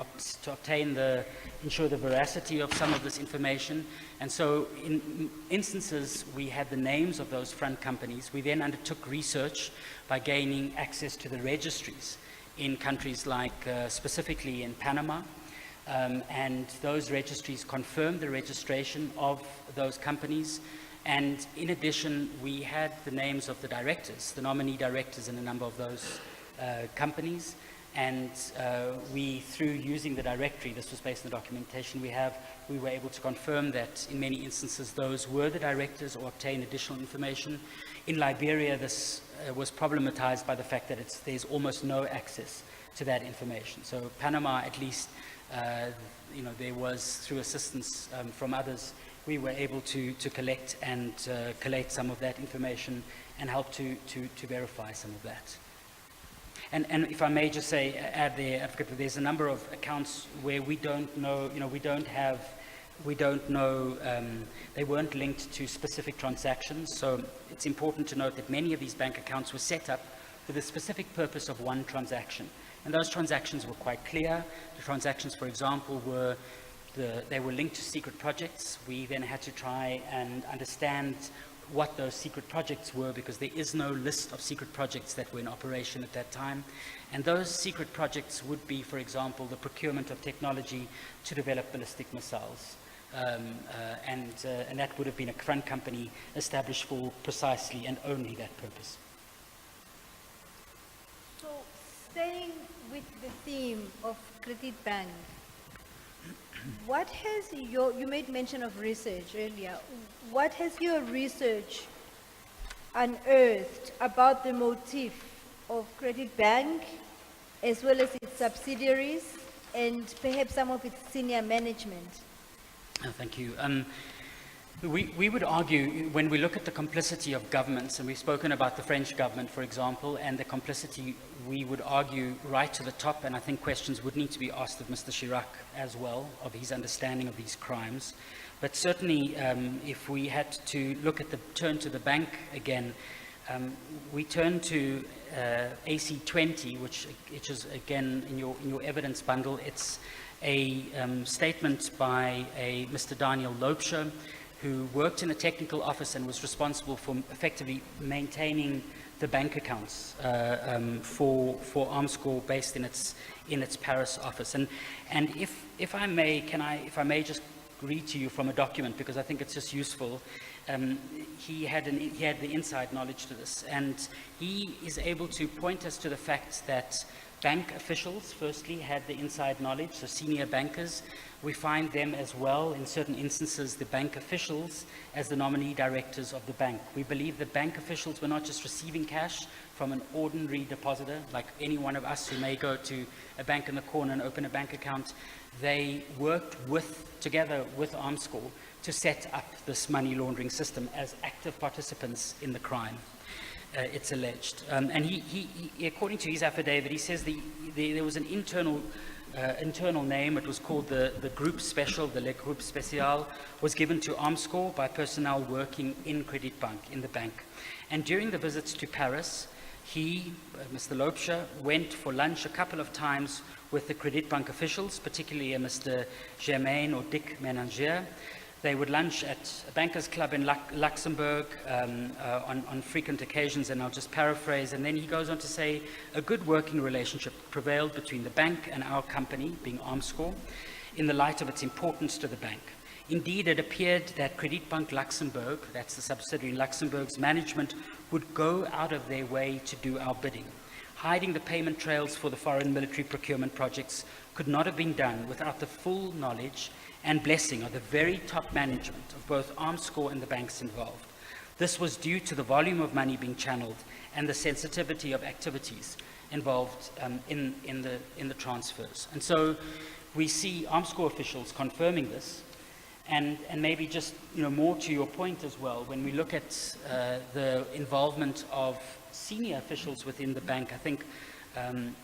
Speaker 3: ensure the veracity of some of this information. And so in instances, we had the names of those front companies. We then undertook research by gaining access to the registries in countries like, specifically in Panama. And those registries confirmed the registration of those companies. And in addition, we had the names of the directors, the nominee directors in a number of those companies. And through using the directory, this was based on the documentation we were able to confirm that in many instances those were the directors or obtain additional information. In Liberia, this was problematized by the fact that there's almost no access to that information. So Panama, at least, there was, through assistance from others, we were able to collect and collate some of that information and help to verify some of that. And if I may just say, add there, Advocate, there's a number of accounts where we don't know, they weren't linked to specific transactions. So it's important to note that many of these bank accounts were set up for the specific purpose of one transaction. And those transactions were quite clear. The transactions, for example, they were linked to secret projects. We then had to try and understand what those secret projects were, because there is no list of secret projects that were in operation at that time. And those secret projects would be, for example, the procurement of technology to develop ballistic missiles. And that would have been a front company established for precisely and only that purpose.
Speaker 2: Staying with the theme of Kredietbank, what has you made mention of research earlier. What has your research unearthed about the motive of Kredietbank, as well as its subsidiaries, and perhaps some of its senior management?
Speaker 3: Thank you. We would argue, when we look at the complicity of governments, and we've spoken about the French government, for example, and the complicity, we would argue right to the top, and I think questions would need to be asked of Mr. Chirac as well, of his understanding of these crimes. But certainly, if we had to look at turn to the bank again, we turn to AC20, which is again in your evidence bundle. It's a statement by a Mr. Daniel Loubser, who worked in a technical office and was responsible for effectively maintaining the bank accounts for Armscor, based in its Paris office. And if I may just read to you from a document, because I think it's just useful. He had the inside knowledge to this, and he is able to point us to the fact that bank officials, firstly, had the inside knowledge, so senior bankers. We find them as well, in certain instances, the bank officials as the nominee directors of the bank. We believe that bank officials were not just receiving cash from an ordinary depositor, like any one of us who may go to a bank in the corner and open a bank account. They worked together with Armscor to set up this money laundering system as active participants in the crime. It's alleged. And he, according to his affidavit, he says there was an internal name. It was called the Group Special, the Le Groupe Spécial, was given to Armscor by personnel working in Kredietbank, in the bank. And during the visits to Paris, he, Mr. Loubser, went for lunch a couple of times with the Kredietbank officials, particularly Mr. Germain or Dick Ménager. They would lunch at a bankers club in Luxembourg on frequent occasions, and I'll just paraphrase. And then he goes on to say, a good working relationship prevailed between the bank and our company, being Armscor, in the light of its importance to the bank. Indeed, it appeared that Kredietbank Luxembourg, that's the subsidiary in Luxembourg's management, would go out of their way to do our bidding. Hiding the payment trails for the foreign military procurement projects could not have been done without the full knowledge and blessing of the very top management of both Armscor and the banks involved. This was due to the volume of money being channeled and the sensitivity of activities involved in the transfers. And so we see Armscor officials confirming this, and maybe just more to your point as well, when we look at the involvement of senior officials within the bank, I think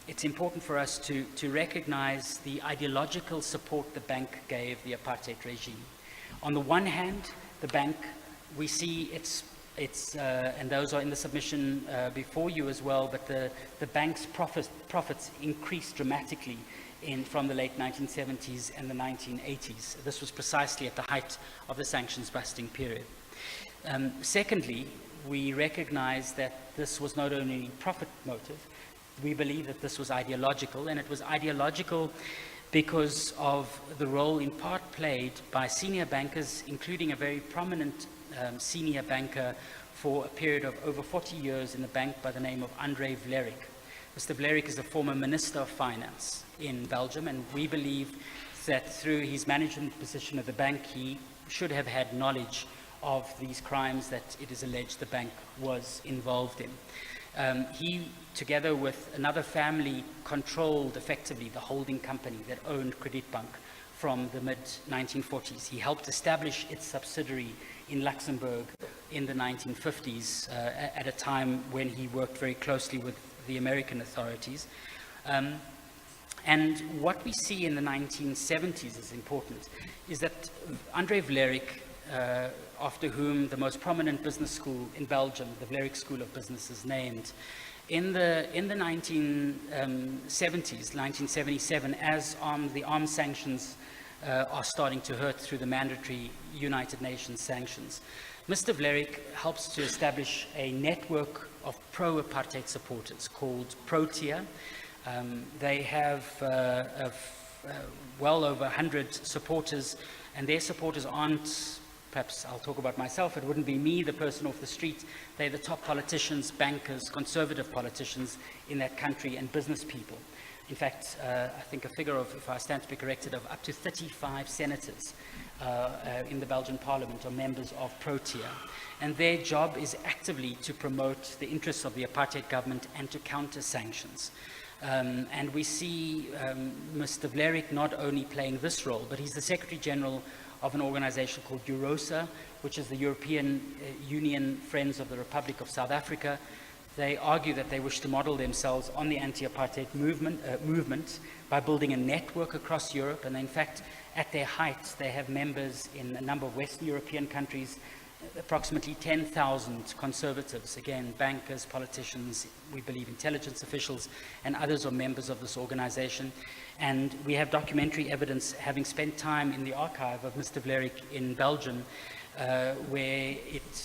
Speaker 3: it's important for us to recognize the ideological support the bank gave the apartheid regime. On the one hand, the bank, we see its and those are in the submission before you as well, but the bank's profits increased dramatically from the late 1970s and the 1980s. This was precisely at the height of the sanctions busting period. Secondly, we recognize that this was not only profit motive, we believe that this was ideological, and it was ideological because of the role in part played by senior bankers, including a very prominent senior banker for a period of over 40 years in the bank by the name of André Vlerik. Mr. Vlerik is the former Minister of Finance in Belgium, and we believe that through his management position of the bank, he should have had knowledge of these crimes that it is alleged the bank was involved in. He, together with another family, controlled effectively the holding company that owned Kredietbank from the mid-1940s. He helped establish its subsidiary in Luxembourg in the 1950s, at a time when he worked very closely with the American authorities. And what we see in the 1970s is important, is that André Vlerik, after whom the most prominent business school in Belgium, the Vlerik School of Business, is named, in the 1970s, 1977, as the arms sanctions are starting to hurt through the mandatory United Nations sanctions, Mr. Vlerik helps to establish a network of pro-apartheid supporters called Protea. They have well over 100 supporters, and their supporters aren't perhaps I'll talk about myself, it wouldn't be me, the person off the street. They're the top politicians, bankers, conservative politicians in that country, and business people. In fact, I think a figure of, if I stand to be corrected, of up to 35 senators in the Belgian parliament are members of Protea. And their job is actively to promote the interests of the apartheid government and to counter sanctions. And we see Mr. Vlerik not only playing this role, but he's the Secretary General of an organization called EUROSA, which is the European Union Friends of the Republic of South Africa. They argue that they wish to model themselves on the anti-apartheid movement by building a network across Europe. And in fact, at their height, they have members in a number of Western European countries, approximately 10,000 conservatives, again, bankers, politicians, we believe intelligence officials, and others are members of this organization. And we have documentary evidence, having spent time in the archive of Mr. Vlerik in Belgium, where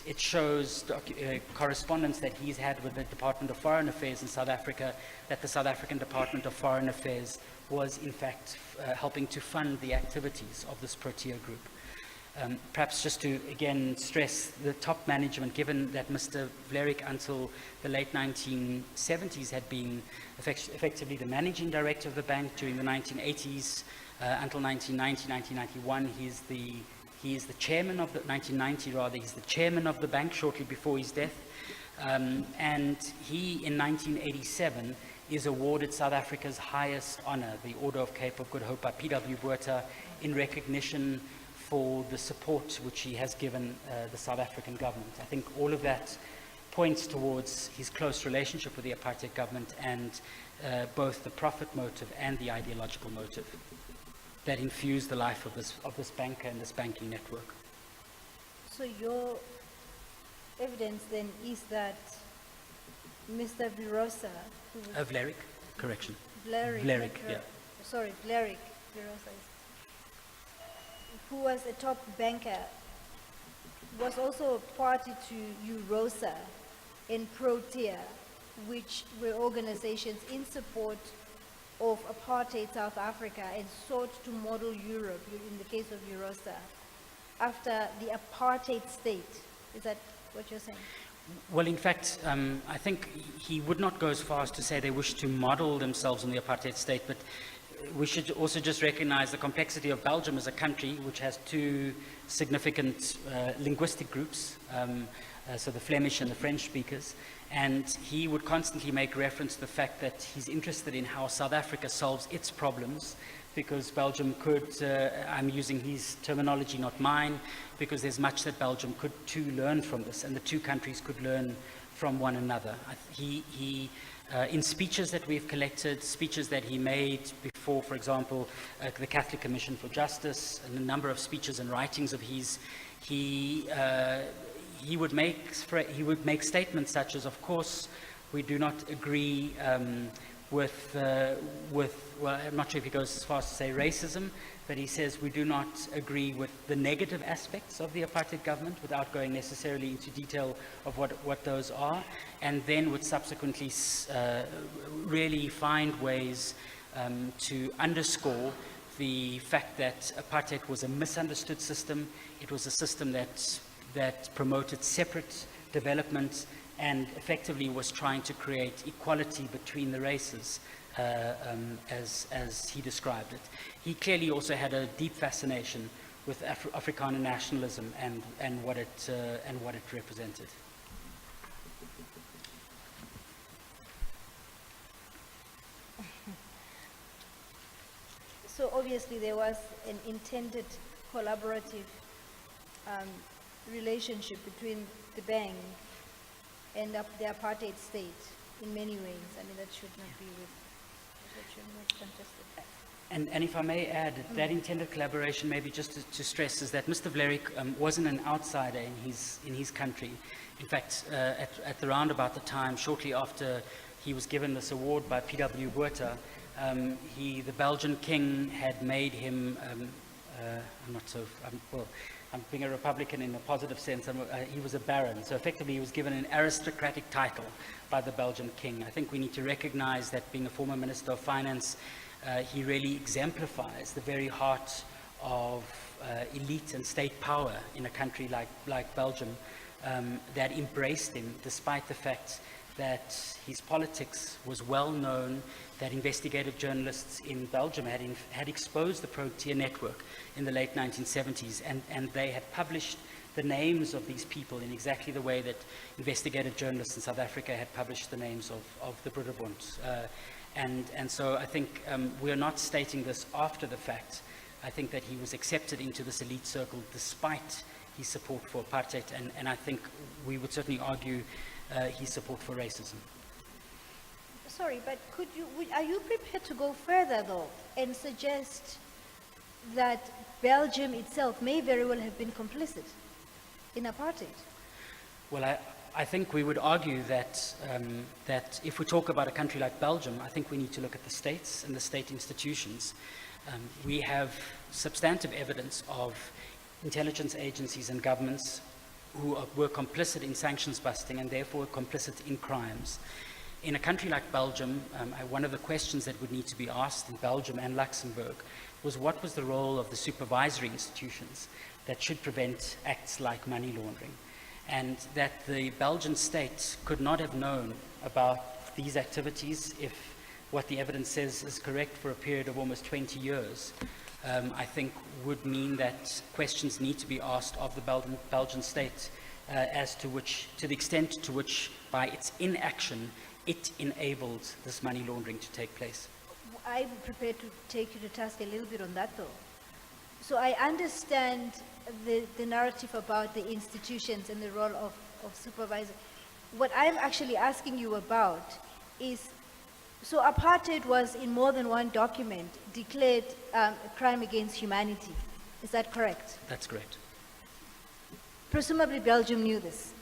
Speaker 3: it shows correspondence that he's had with the Department of Foreign Affairs in South Africa, that the South African Department of Foreign Affairs was in fact helping to fund the activities of this Protea group. Perhaps just to again stress the top management, given that Mr. Vlerik until the late 1970s had been effectively the managing director of the bank during the 1980s until 1990, 1991, he is the chairman of the, 1990 rather, he's the chairman of the bank shortly before his death. And he, in 1987, is awarded South Africa's highest honor, the Order of Cape of Good Hope by P.W. Botha, in recognition for the support which he has given the South African government. I think all of that points towards his close relationship with the apartheid government and both the profit motive and the ideological motive that infused the life of this banker and this banking network.
Speaker 2: So your evidence then is that Mr. Virosa, who was
Speaker 3: Vlerik, correction.
Speaker 2: Vlerik,
Speaker 3: yeah.
Speaker 2: Sorry, Vlerik, Virosa, who was a top banker, was also a party to EUROSA and Protea, which were organizations in support of apartheid South Africa and sought to model Europe, in the case of EUROSA, after the apartheid state. Is that what you're saying?
Speaker 3: Well, in fact, I think he would not go as far as to say they wish to model themselves on the apartheid state, but we should also just recognize the complexity of Belgium as a country which has two significant linguistic groups, so the Flemish and the French speakers, and he would constantly make reference to the fact that he's interested in how South Africa solves its problems, because Belgium could, I'm using his terminology, not mine, because there's much that Belgium could too learn from this, and the two countries could learn from one another. In speeches that we've collected, speeches that he made before, for example, the Catholic Commission for Justice, and a number of speeches and writings of his, he would make statements such as, of course, we do not agree with, well, I'm not sure if he goes as far as to say racism, but he says we do not agree with the negative aspects of the apartheid government without going necessarily into detail of what those are, and then would subsequently really find ways to underscore the fact that apartheid was a misunderstood system. It was a system that promoted separate development and effectively was trying to create equality between the races, as he described it. He clearly also had a deep fascination with Afrikaner nationalism and what it represented.
Speaker 2: So obviously there was an intended collaborative relationship between the bank and the apartheid state in many ways. I mean, that should not be contested.
Speaker 3: And if I may add, that intended collaboration, maybe just to stress, is that Mr. Vlerik wasn't an outsider in his country. In fact, at around about the time, shortly after he was given this award by P.W. Botha, the Belgian king had made him, I'm being a Republican in a positive sense, he was a baron, so effectively he was given an aristocratic title by the Belgian king. I think we need to recognize that being a former Minister of Finance, he really exemplifies the very heart of elite and state power in a country like Belgium that embraced him despite the fact that his politics was well known, that investigative journalists in Belgium had exposed the Protea network in the late 1970s, and they had published the names of these people in exactly the way that investigative journalists in South Africa had published the names of the Broederbond. And so I think we're not stating this after the fact. I think that he was accepted into this elite circle despite his support for apartheid, and I think we would certainly argue his support for racism.
Speaker 2: Sorry, but are you prepared to go further though and suggest that Belgium itself may very well have been complicit in apartheid?
Speaker 3: Well, I think we would argue that that if we talk about a country like Belgium, I think we need to look at the states and the state institutions. We have substantive evidence of intelligence agencies and governments who were complicit in sanctions busting and therefore complicit in crimes. In a country like Belgium, one of the questions that would need to be asked in Belgium and Luxembourg was what was the role of the supervisory institutions that should prevent acts like money laundering, and that the Belgian state could not have known about these activities if what the evidence says is correct for a period of almost 20 years. I think would mean that questions need to be asked of the Belgian state as to the extent to which, by its inaction, it enabled this money laundering to take place.
Speaker 2: I'm prepared to take you to task a little bit on that though. So I understand the narrative about the institutions and the role of supervisor. What I'm actually asking you about is, so apartheid was in more than one document declared a crime against humanity. Is that correct?
Speaker 3: That's correct.
Speaker 2: Presumably Belgium knew this.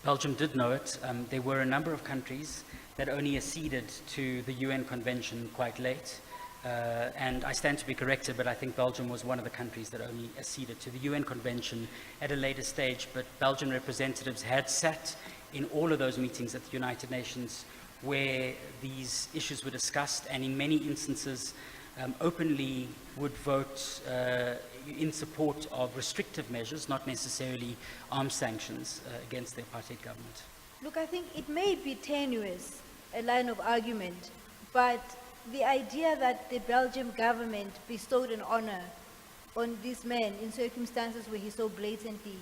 Speaker 3: Belgium did know it. There were a number of countries that only acceded to the UN Convention quite late. And I stand to be corrected, but I think Belgium was one of the countries that only acceded to the UN Convention at a later stage. But Belgian representatives had sat in all of those meetings at the United Nations where these issues were discussed, and in many instances openly would vote in support of restrictive measures, not necessarily armed sanctions against the apartheid government.
Speaker 2: Look, I think it may be tenuous, a line of argument, but the idea that the Belgian government bestowed an honor on this man in circumstances where he so blatantly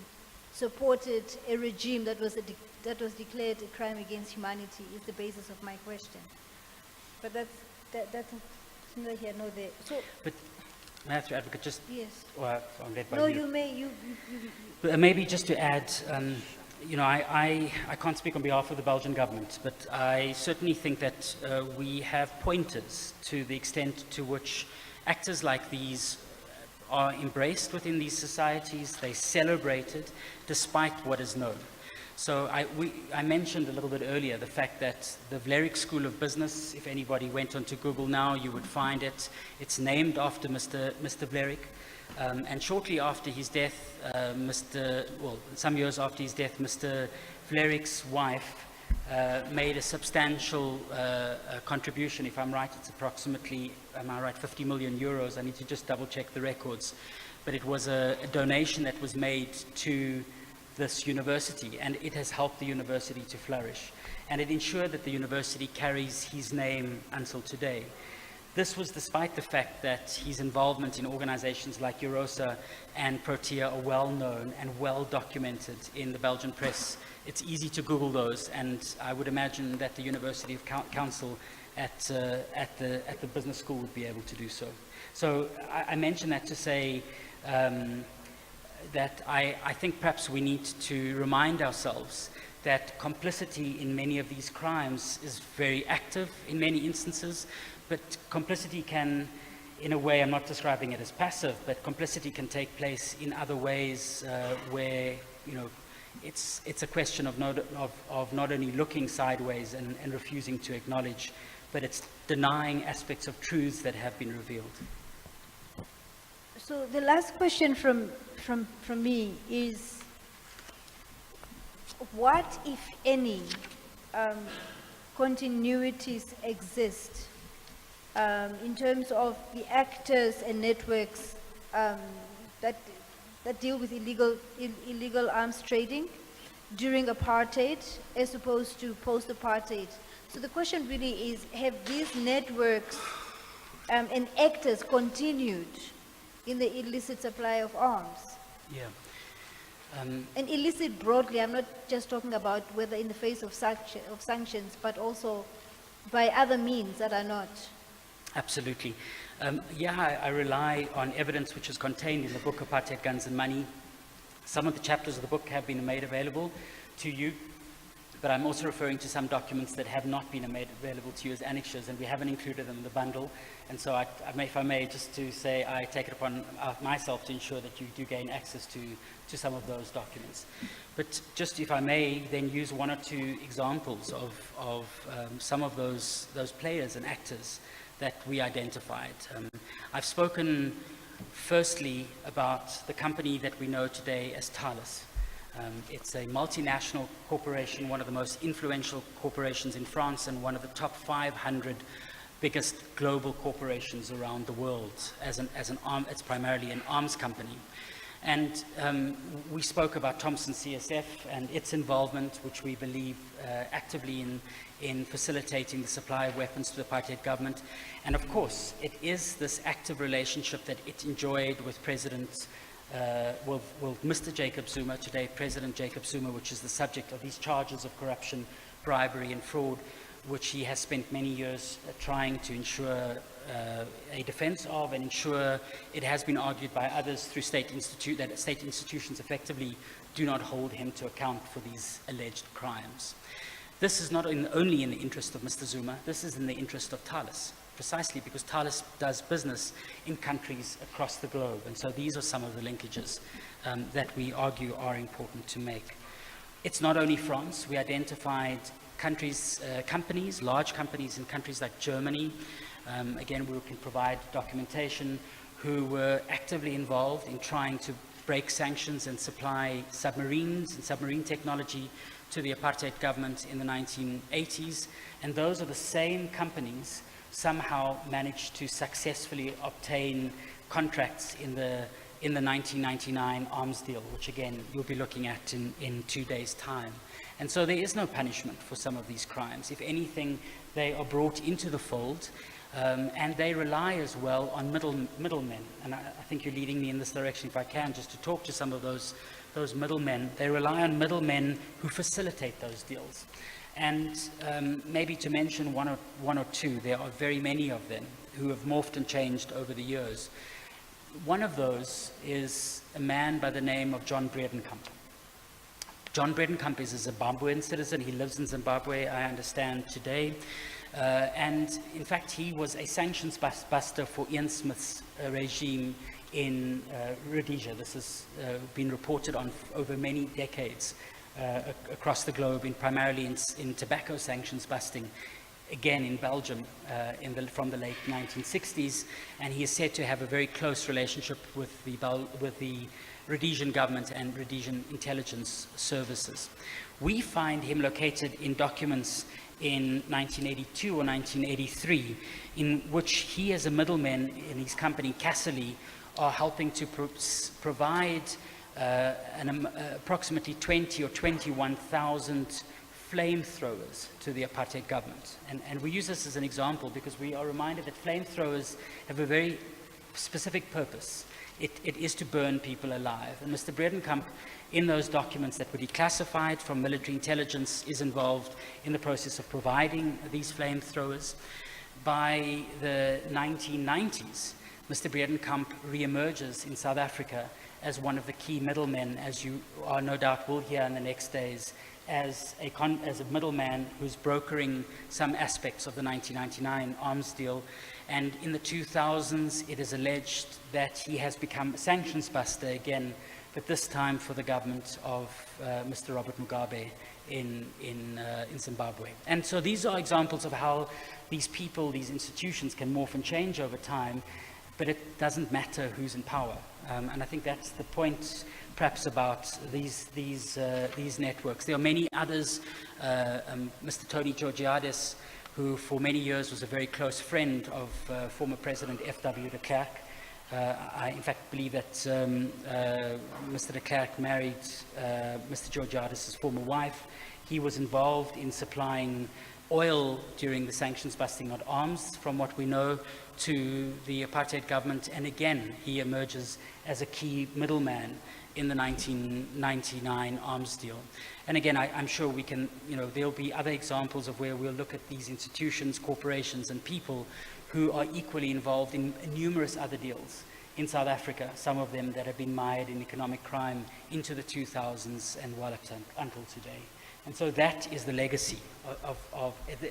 Speaker 2: supported a regime that was declared a crime against humanity is the basis of my question. But that's neither here nor there. So,
Speaker 3: but I have to advocate just.
Speaker 2: Yes.
Speaker 3: Well, I'm led by
Speaker 2: No,
Speaker 3: you.
Speaker 2: you may.
Speaker 3: But maybe just to add, you know, I can't speak on behalf of the Belgian government, but I certainly think that we have pointers to the extent to which actors like these are embraced within these societies. They're celebrated despite what is known. So I mentioned a little bit earlier the fact that the Vlerik School of Business, if anybody went onto Google now, you would find it. It's named after Mr. Vlerik. And shortly after his death, some years after his death, Mr. Vlerik's wife made a substantial contribution. If I'm right, it's approximately, am I right, 50 million euros. I need to just double check the records. But it was a donation that was made to this university, and it has helped the university to flourish. And it ensured that the university carries his name until today. This was despite the fact that his involvement in organizations like Eurosa and Protea are well known and well documented in the Belgian press. It's easy to Google those, and I would imagine that the University of Council at the business school would be able to do so. So I mention that to say that I think perhaps we need to remind ourselves that complicity in many of these crimes is very active in many instances, but complicity can, in a way, I'm not describing it as passive, but complicity can take place in other ways where, you know, it's a question of not only looking sideways and refusing to acknowledge, but it's denying aspects of truths that have been revealed.
Speaker 2: So the last question from me is, what, if any, continuities exist in terms of the actors and networks that deal with illegal arms trading during apartheid as opposed to post-apartheid. So the question really is, have these networks and actors continued in the illicit supply of arms?
Speaker 3: Yeah.
Speaker 2: And illicit broadly, I'm not just talking about whether in the face of sanctions, but also by other means that are not.
Speaker 3: Absolutely. I rely on evidence which is contained in the book Apartheid, Guns and Money. Some of the chapters of the book have been made available to you, but I'm also referring to some documents that have not been made available to you as annexures, and we haven't included them in the bundle. And so if I may, just to say, I take it upon myself to ensure that you do gain access to some of those documents. But just if I may, then use one or two examples of some of those players and actors that we identified. I've spoken firstly about the company that we know today as Thales. It's a multinational corporation, one of the most influential corporations in France and one of the top 500 biggest global corporations around the world. It's primarily an arms company. And we spoke about Thomson CSF and its involvement, which we believe actively in facilitating the supply of weapons to the apartheid government. And of course, it is this active relationship that it enjoyed with Mr. Jacob Zuma, today President Jacob Zuma, which is the subject of these charges of corruption, bribery and fraud, which he has spent many years trying to ensure a defense of, and ensure it has been argued by others through that state institutions effectively do not hold him to account for these alleged crimes. This is not only in the interest of Mr. Zuma, this is in the interest of Thales, precisely because Thales does business in countries across the globe. And so these are some of the linkages that we argue are important to make. It's not only France. We identified companies, large companies in countries like Germany. Again, we can provide documentation, who were actively involved in trying to break sanctions and supply submarines and submarine technology to the apartheid government in the 1980s. And those are the same companies somehow managed to successfully obtain contracts in the 1999 arms deal, which again, you'll be looking at in 2 days' time. And so there is no punishment for some of these crimes. If anything, they are brought into the fold, and they rely as well on middlemen. And I think you're leading me in this direction, if I can, just to talk to some of those middlemen. They rely on middlemen who facilitate those deals. And maybe to mention one or two, there are very many of them who have morphed and changed over the years. One of those is a man by the name of John Breedenkamp. John Breedenkamp is a Zimbabwean citizen. He lives in Zimbabwe, I understand, today. And in fact, he was a sanctions buster for Ian Smith's regime in Rhodesia. This has been reported on over many decades across the globe, primarily in tobacco sanctions busting, again in Belgium from the late 1960s. And he is said to have a very close relationship with the Rhodesian government and Rhodesian intelligence services. We find him located in documents in 1982 or 1983, in which he as a middleman in his company, Casserly, are helping to provide approximately 20 or 21,000 flamethrowers to the apartheid government. And we use this as an example because we are reminded that flamethrowers have a very specific purpose. It is to burn people alive. And Mr. Breedenkamp, in those documents that were declassified from military intelligence, is involved in the process of providing these flamethrowers. By the 1990s, Mr. Breedenkamp re-emerges in South Africa as one of the key middlemen, as you are no doubt will hear in the next days, as a middleman who's brokering some aspects of the 1999 arms deal. And in the 2000s, it is alleged that he has become a sanctions buster again, but this time for the government of Mr. Robert Mugabe in Zimbabwe. And so these are examples of how these people, these institutions can morph and change over time, but it doesn't matter who's in power. And I think that's the point, perhaps, about these networks. There are many others. Mr. Tony Georgiades, who for many years was a very close friend of former President F.W. de Klerk, I, in fact, believe that Mr. de Klerk married Mr. Georgiadis' former wife. He was involved in supplying oil during the sanctions busting, not arms, from what we know, to the apartheid government. And again, he emerges as a key middleman in the 1999 arms deal. And again, I'm sure we can, there'll be other examples of where we'll look at these institutions, corporations, and people who are equally involved in numerous other deals in South Africa, some of them that have been mired in economic crime into the 2000s and well up until today. And so that is the legacy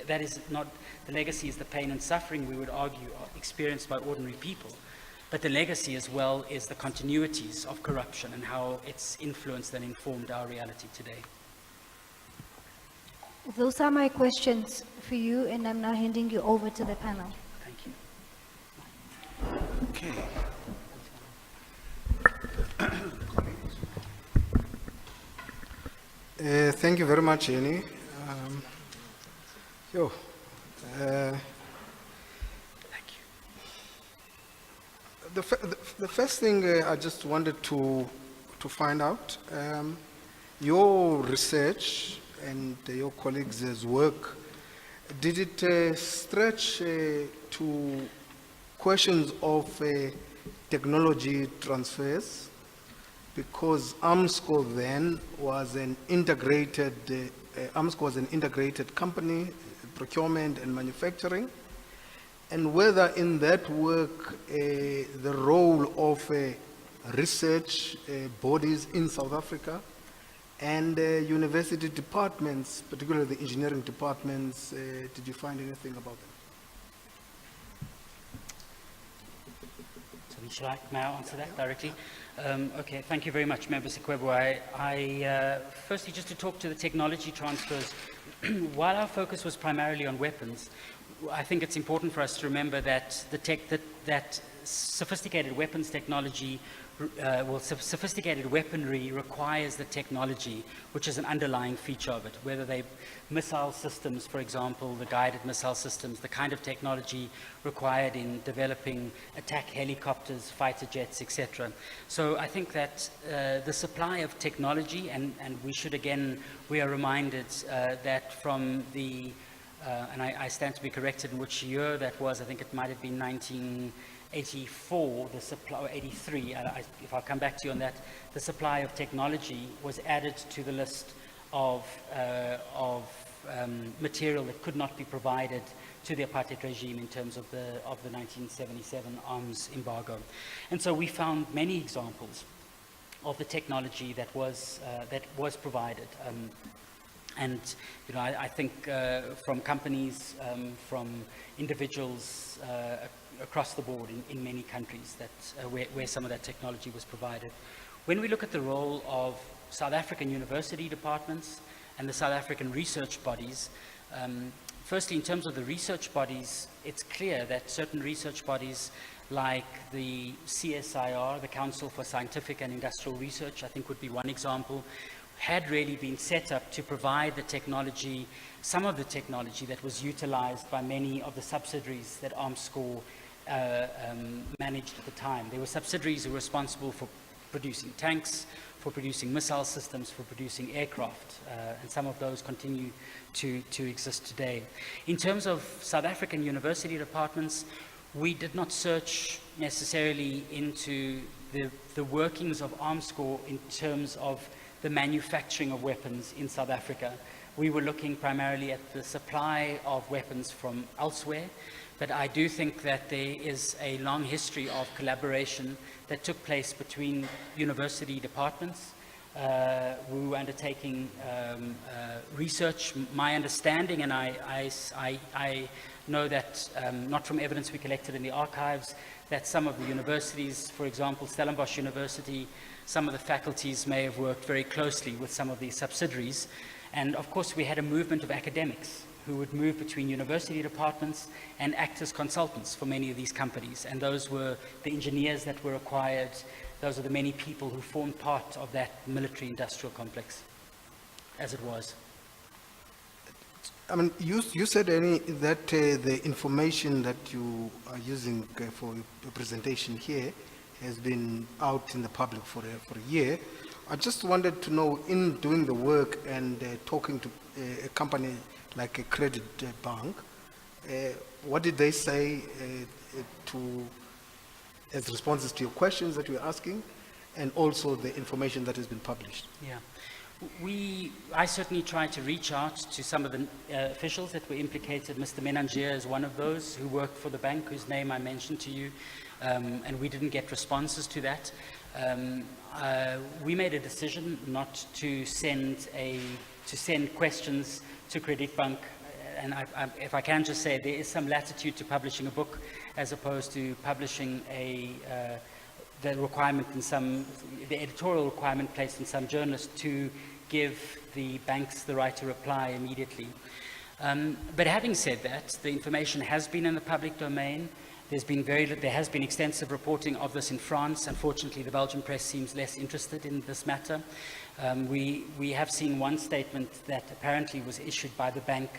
Speaker 3: that is not, the legacy is the pain and suffering, we would argue, experienced by ordinary people. But the legacy as well is the continuities of corruption and how it's influenced and informed our reality today.
Speaker 2: Those are my questions for you, and I'm now handing you over to the panel.
Speaker 3: Thank you.
Speaker 5: Okay.
Speaker 6: Thank you very much, Hennie.
Speaker 3: Thank you.
Speaker 6: The first thing I just wanted to find out, your research and your colleagues' work, did it stretch to questions of technology transfers? Because AMSCO then was an integrated, AMSCO was an integrated company, procurement and manufacturing, and whether in that work the role of research bodies in South Africa and university departments, particularly the engineering departments, did you find anything about them?
Speaker 3: May I answer that directly? Okay, thank you very much, Member Sekwebo. Firstly, just to talk to the technology transfers, while our focus was primarily on weapons, I think it's important for us to remember that that sophisticated weapons technology, sophisticated weaponry requires the technology, which is an underlying feature of it, whether they missile systems, for example, the guided missile systems, the kind of technology required in developing attack helicopters, fighter jets, etc. So I think that the supply of technology, and we are reminded that from the, and I stand to be corrected in which year that was, I think it might have been 1984, the supply, or 83, if I'll come back to you on that, the supply of technology was added to the list of material that could not be provided to the apartheid regime in terms of the 1977 arms embargo. And so we found many examples of the technology that was provided. And I think from companies, from individuals across the board in many countries that where some of that technology was provided. When we look at the role of South African university departments and the South African research bodies, firstly, in terms of the research bodies, it's clear that certain research bodies like the CSIR, the Council for Scientific and Industrial Research, I think would be one example, had really been set up to provide the technology, some of the technology that was utilized by many of the subsidiaries that ARMSCOR managed at the time. There were subsidiaries who were responsible for producing tanks, for producing missile systems, for producing aircraft, and some of those continue to exist today. In terms of South African university departments, we did not search necessarily into the workings of ARMSCOR in terms of the manufacturing of weapons in South Africa. We were looking primarily at the supply of weapons from elsewhere, but I do think that there is a long history of collaboration that took place between university departments who were undertaking research. My understanding, and I know that not from evidence we collected in the archives, that some of the universities, for example, Stellenbosch University, some of the faculties may have worked very closely with some of these subsidiaries. And of course, we had a movement of academics who would move between university departments and act as consultants for many of these companies. And those were the engineers that were required. Those are the many people who formed part of that military-industrial complex, as it was.
Speaker 6: I mean, you said that the information that you are using for your presentation here has been out in the public for a year. I just wanted to know, in doing the work and talking to a company like a Kredietbank, what did they say as responses to your questions that you were asking, and also the information that has been published?
Speaker 3: Yeah. I certainly tried to reach out to some of the officials that were implicated. Mr. Menangier is one of those who worked for the bank, whose name I mentioned to you, and we didn't get responses to that. We made a decision not to send questions to Kredietbank, and if I can just say, there is some latitude to publishing a book as opposed to publishing the requirement the editorial requirement placed in some journalists to give the banks the right to reply immediately. But having said that, the information has been in the public domain. There has been extensive reporting of this in France. Unfortunately, the Belgian press seems less interested in this matter. We have seen one statement that apparently was issued by the bank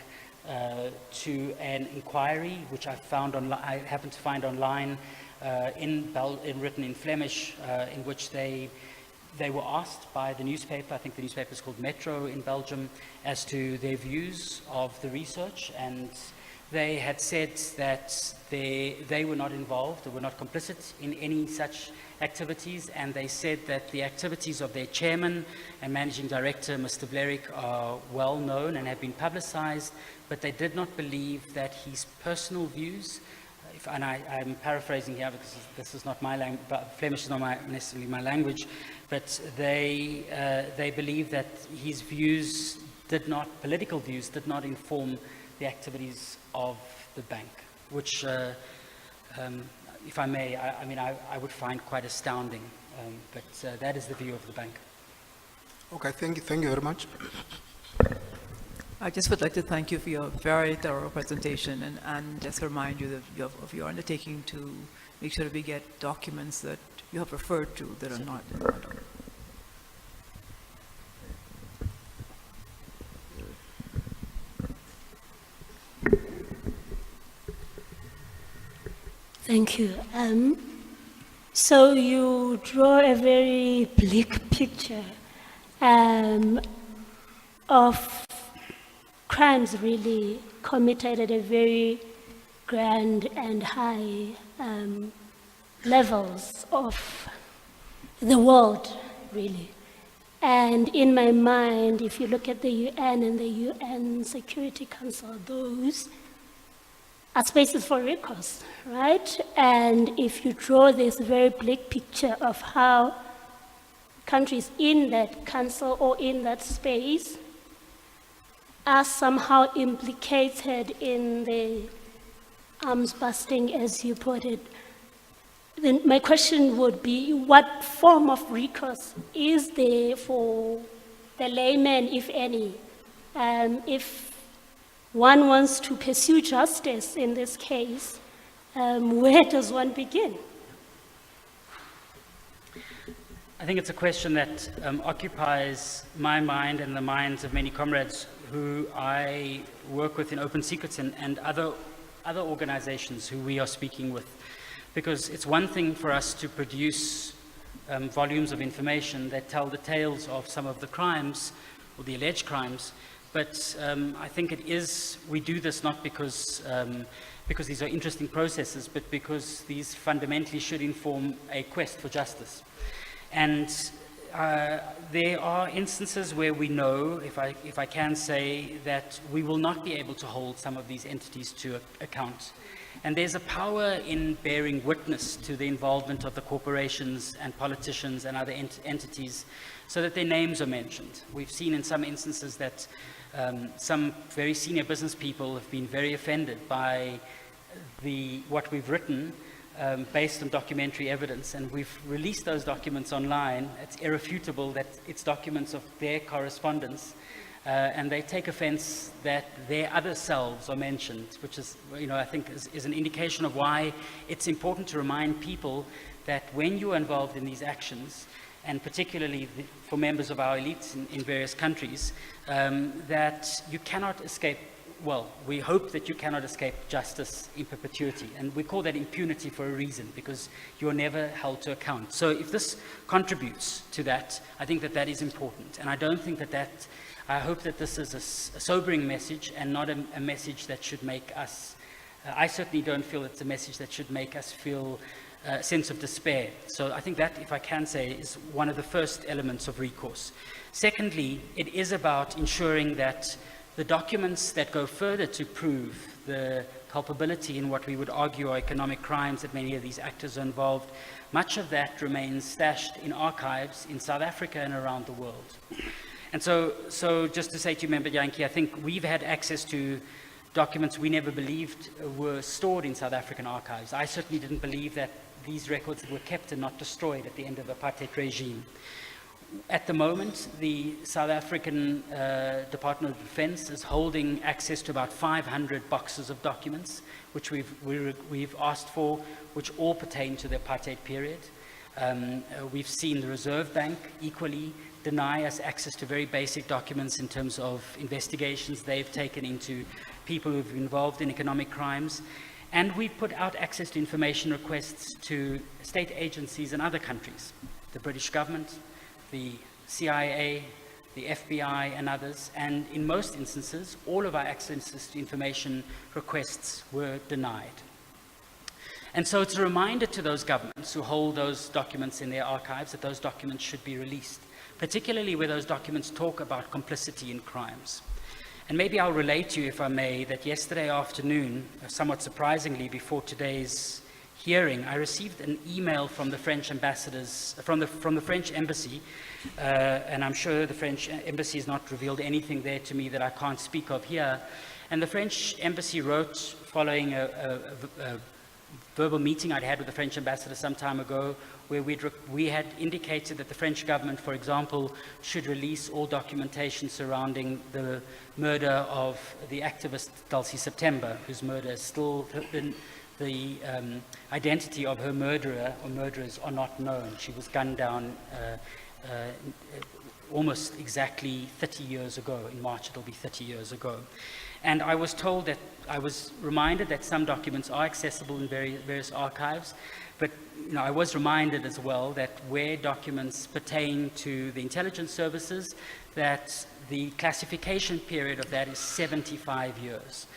Speaker 3: to an inquiry, which I happened to find online, written in Flemish, in which they were asked by the newspaper, I think the newspaper is called Metro in Belgium, as to their views of the research, and they had said that they were not involved, or were not complicit in any such activities, and they said that the activities of their chairman and managing director, Mr. Blerik, are well known and have been publicized, but they did not believe that his personal views, and I'm paraphrasing here because this is not my language, Flemish is not necessarily my language, but they believe that his views political views did not inform the activities of the bank, which, if I may, I would find quite astounding, but that is the view of the bank.
Speaker 6: Okay, thank you very much.
Speaker 4: I just would like to thank you for your very thorough presentation and just remind you of your undertaking to make sure that we get documents that you have referred to that are not in the document.
Speaker 5: Thank you. So you draw a very bleak picture of crimes really committed at a very grand and high levels of the world, really. And in my mind, if you look at the UN and the UN Security Council, those are spaces for recourse, right? And if you draw this very bleak picture of how countries in that council or in that space are somehow implicated in the arms busting, as you put it, then my question would be, what form of recourse is there for the layman, if any? If one wants to pursue justice in this case, where does one begin?
Speaker 3: I think it's a question that occupies my mind and the minds of many comrades who I work with in Open Secrets and other organizations who we are speaking with. Because it's one thing for us to produce volumes of information that tell the tales of some of the crimes or the alleged crimes, but I think we do this not because these are interesting processes, but because these fundamentally should inform a quest for justice. And there are instances where we know, if I can say, that we will not be able to hold some of these entities to account. And there's a power in bearing witness to the involvement of the corporations and politicians and other entities so that their names are mentioned. We've seen in some instances that some very senior business people have been very offended by what we've written based on documentary evidence, and we've released those documents online. It's irrefutable that it's documents of their correspondence, and they take offense that their other selves are mentioned, which is, I think is an indication of why it's important to remind people that when you're involved in these actions, and particularly for members of our elites in various countries, that you cannot escape well, we hope that you cannot escape justice in perpetuity. And we call that impunity for a reason, because you're never held to account. So if this contributes to that, I think that that is important. And I don't think that I hope that this is a sobering message and not a message that should make us, I certainly don't feel it's a message that should make us feel a sense of despair. So I think that, if I can say, is one of the first elements of recourse. Secondly, it is about ensuring that the documents that go further to prove the culpability in what we would argue are economic crimes that many of these actors are involved, much of that remains stashed in archives in South Africa and around the world. And so just to say to you, Member Yankee, I think we've had access to documents we never believed were stored in South African archives. I certainly didn't believe that these records were kept and not destroyed at the end of the apartheid regime. At the moment, the South African Department of Defense is holding access to about 500 boxes of documents, which we've asked for, which all pertain to the apartheid period. We've seen the Reserve Bank equally deny us access to very basic documents in terms of investigations they've taken into people who've been involved in economic crimes. And we've put out access to information requests to state agencies in other countries, the British government, the CIA, the FBI, and others. And in most instances, all of our access to information requests were denied. And so it's a reminder to those governments who hold those documents in their archives that those documents should be released, particularly where those documents talk about complicity in crimes. And maybe I'll relate to you, if I may, that yesterday afternoon, somewhat surprisingly, before today's hearing, I received an email from the French ambassadors, from the French embassy, and I'm sure the French embassy has not revealed anything there to me that I can't speak of here. And the French embassy wrote, following a verbal meeting I'd had with the French ambassador some time ago, where we had indicated that the French government, for example, should release all documentation surrounding the murder of the activist Dulcie September, whose murder is still, the identity of her murderer or murderers are not known. She was gunned down almost exactly 30 years ago. In March, it'll be 30 years ago. And I was told that, I was reminded that some documents are accessible in various archives, but I was reminded as well that where documents pertain to the intelligence services, that the classification period of that is 75 years.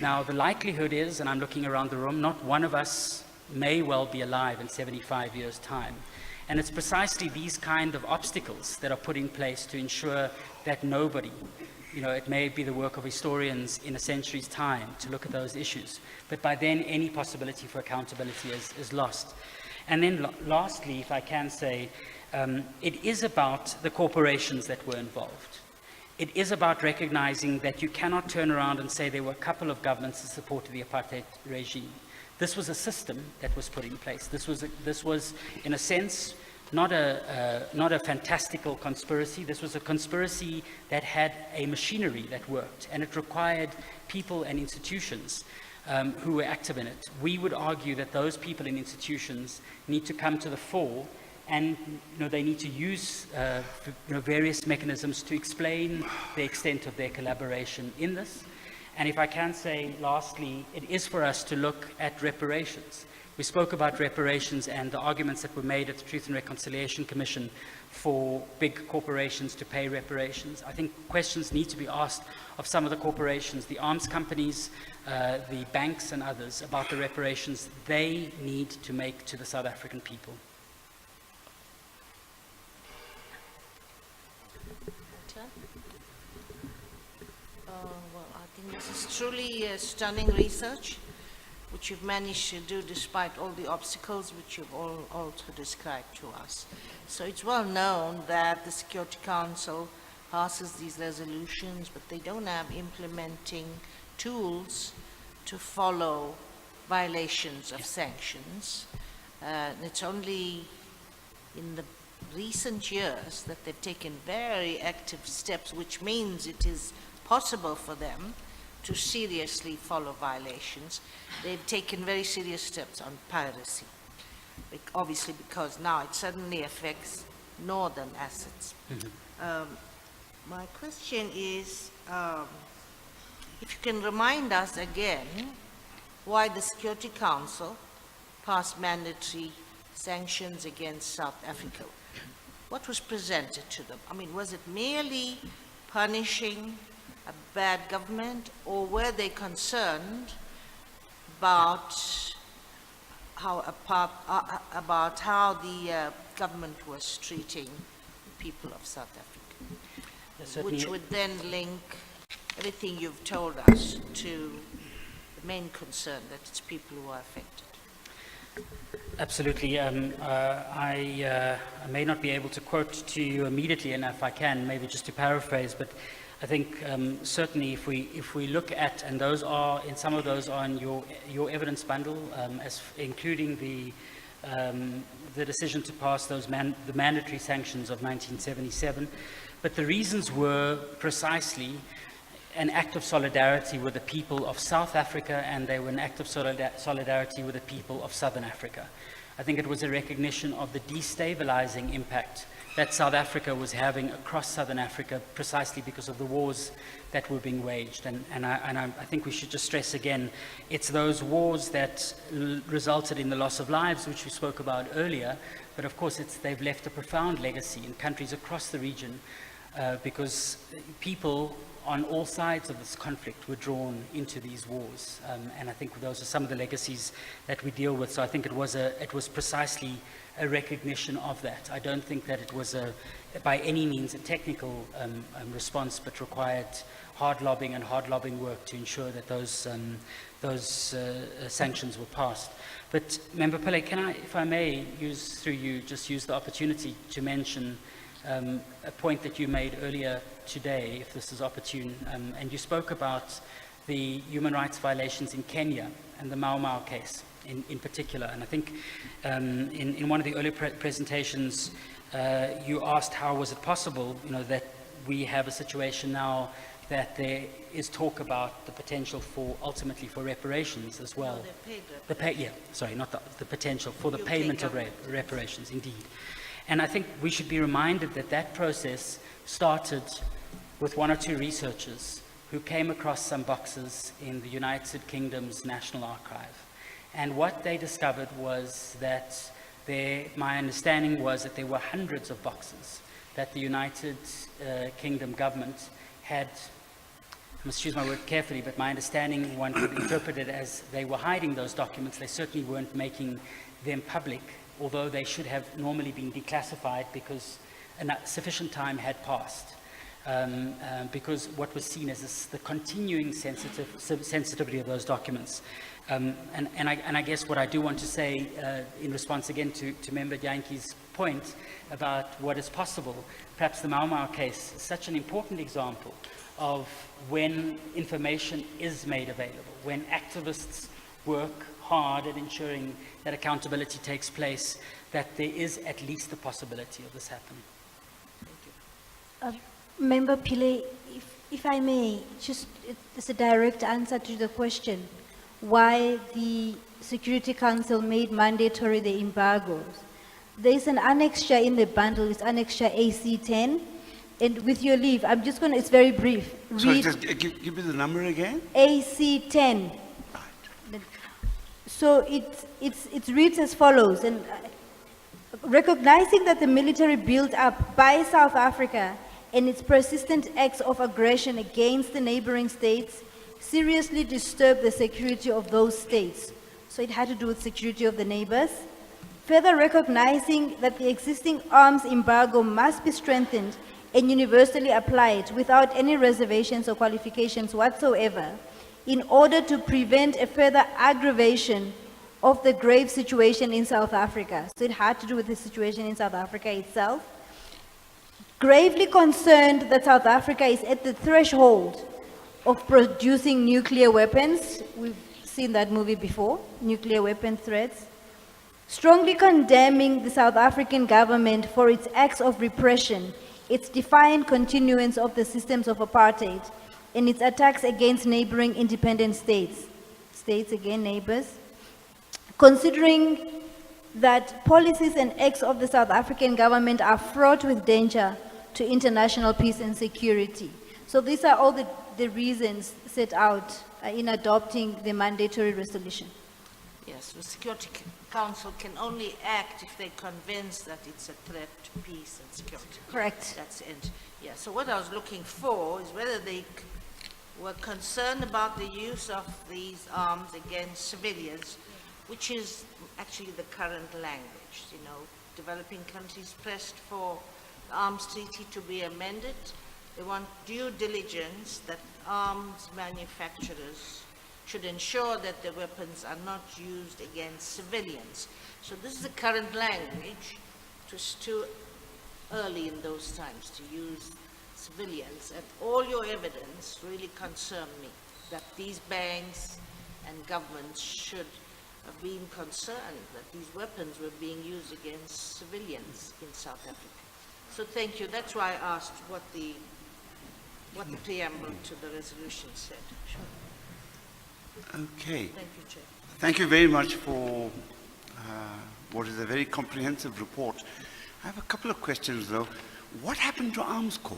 Speaker 3: Now, the likelihood is, and I'm looking around the room, not one of us may well be alive in 75 years' time. And it's precisely these kind of obstacles that are put in place to ensure that nobody, it may be the work of historians in a century's time to look at those issues, but by then any possibility for accountability is lost. And then lastly, if I can say, it is about the corporations that were involved. It is about recognizing that you cannot turn around and say there were a couple of governments that supported the apartheid regime. This was a system that was put in place. This was in a sense, not a fantastical conspiracy. This was a conspiracy that had a machinery that worked, and it required people and institutions who were active in it. We would argue that those people and institutions need to come to the fore, and they need to use various mechanisms to explain the extent of their collaboration in this. And if I can say, lastly, it is for us to look at reparations. We spoke about reparations and the arguments that were made at the Truth and Reconciliation Commission for big corporations to pay reparations. I think questions need to be asked of some of the corporations, the arms companies, the banks and others, about the reparations they need to make to the South African people.
Speaker 7: Well, I think this is truly stunning research, which you've managed to do despite all the obstacles which you've all also described to us. So it's well known that the Security Council passes these resolutions, but they don't have implementing tools to follow violations of sanctions. It's only in the recent years that they've taken very active steps, which means it is possible for them to seriously follow violations. They've taken very serious steps on piracy, obviously because now it suddenly affects northern assets.
Speaker 3: Mm-hmm.
Speaker 7: My question is, if you can remind us again why the Security Council passed mandatory sanctions against South Africa. What was presented to them? I mean, was it merely punishing a bad government, or were they concerned about how the government was treating the people of South Africa, which would then link everything you've told us to the main concern, that it's people who are affected?
Speaker 3: Absolutely. I may not be able to quote to you immediately, and if I can, maybe just to paraphrase, but I think certainly if we look at, and those are, in some of those are in your evidence bundle, including the decision to pass the mandatory sanctions of 1977, but the reasons were precisely an act of solidarity with the people of South Africa, and they were an act of solidarity with the people of Southern Africa. I think it was a recognition of the destabilizing impact that South Africa was having across Southern Africa, precisely because of the wars that were being waged. And I think we should just stress again, it's those wars that resulted in the loss of lives, which we spoke about earlier, but of course they've left a profound legacy in countries across the region, because people on all sides of this conflict were drawn into these wars. And I think those are some of the legacies that we deal with. So I think it was precisely a recognition of that. I don't think that it was by any means a technical response, but required hard lobbying work to ensure that those sanctions were passed. But Member Pillay, can I, if I may, through you, just use the opportunity to mention a point that you made earlier today, if this is opportune, and you spoke about the human rights violations in Kenya and the Mau Mau case in particular. And I think in one of the earlier presentations, you asked how was it possible, that we have a situation now that there is talk about the potential ultimately for reparations as well. Not the potential for the payment of reparations, indeed. And I think we should be reminded that that process started with one or two researchers who came across some boxes in the United Kingdom's National Archive. And what they discovered was that my understanding was that there were hundreds of boxes that the United Kingdom government had, I must choose my word carefully, but my understanding, one could interpret it as they were hiding those documents. They certainly weren't making them public, although they should have normally been declassified because sufficient time had passed. Because what was seen as the continuing sensitivity of those documents. And I guess what I do want to say in response again to Member Jantji's point about what is possible, perhaps the Mau Mau case is such an important example of when information is made available, when activists work hard at ensuring that accountability takes place, that there is at least the possibility of this happening. Thank you.
Speaker 2: Member Pillay, if I may, just it's a direct answer to the question, why the Security Council made mandatory the embargoes. There's an annexure in the bundle, it's annexure AC10, and with your leave, I'm just going to, it's very brief.
Speaker 8: Sorry, just give me the number again.
Speaker 2: AC10.
Speaker 8: Right.
Speaker 2: So it reads as follows, and recognizing that the military built up by South Africa and its persistent acts of aggression against the neighboring states seriously disturbed the security of those states. So it had to do with security of the neighbors. Further recognizing that the existing arms embargo must be strengthened and universally applied without any reservations or qualifications whatsoever in order to prevent a further aggravation of the grave situation in South Africa. So it had to do with the situation in South Africa itself. Gravely concerned that South Africa is at the threshold of producing nuclear weapons. We've seen that movie before, nuclear weapon threats. Strongly condemning the South African government for its acts of repression, its defiant continuance of the systems of apartheid, and its attacks against neighboring independent states. States, again, neighbors. Considering that policies and acts of the South African government are fraught with danger to international peace and security. So these are all the the reasons set out in adopting the mandatory resolution?
Speaker 7: Yes, the Security Council can only act if they're convinced that it's a threat to peace and security.
Speaker 2: Correct.
Speaker 7: That's it. Yeah, so what I was looking for is whether they were concerned about the use of these arms against civilians, which is actually the current language. You know, developing countries pressed for the arms treaty to be amended. They want due diligence that arms manufacturers should ensure that the weapons are not used against civilians. So this is the current language. It was too early in those times to use civilians. And all your evidence really concerned me, that these banks and governments should have been concerned that these weapons were being used against civilians in South Africa. So thank you. That's why I asked what the preamble to the resolution said.
Speaker 8: Okay.
Speaker 7: Thank you, Chair.
Speaker 8: Thank you very much for what is a very comprehensive report. I have a couple of questions, though. What happened to Arms Corps?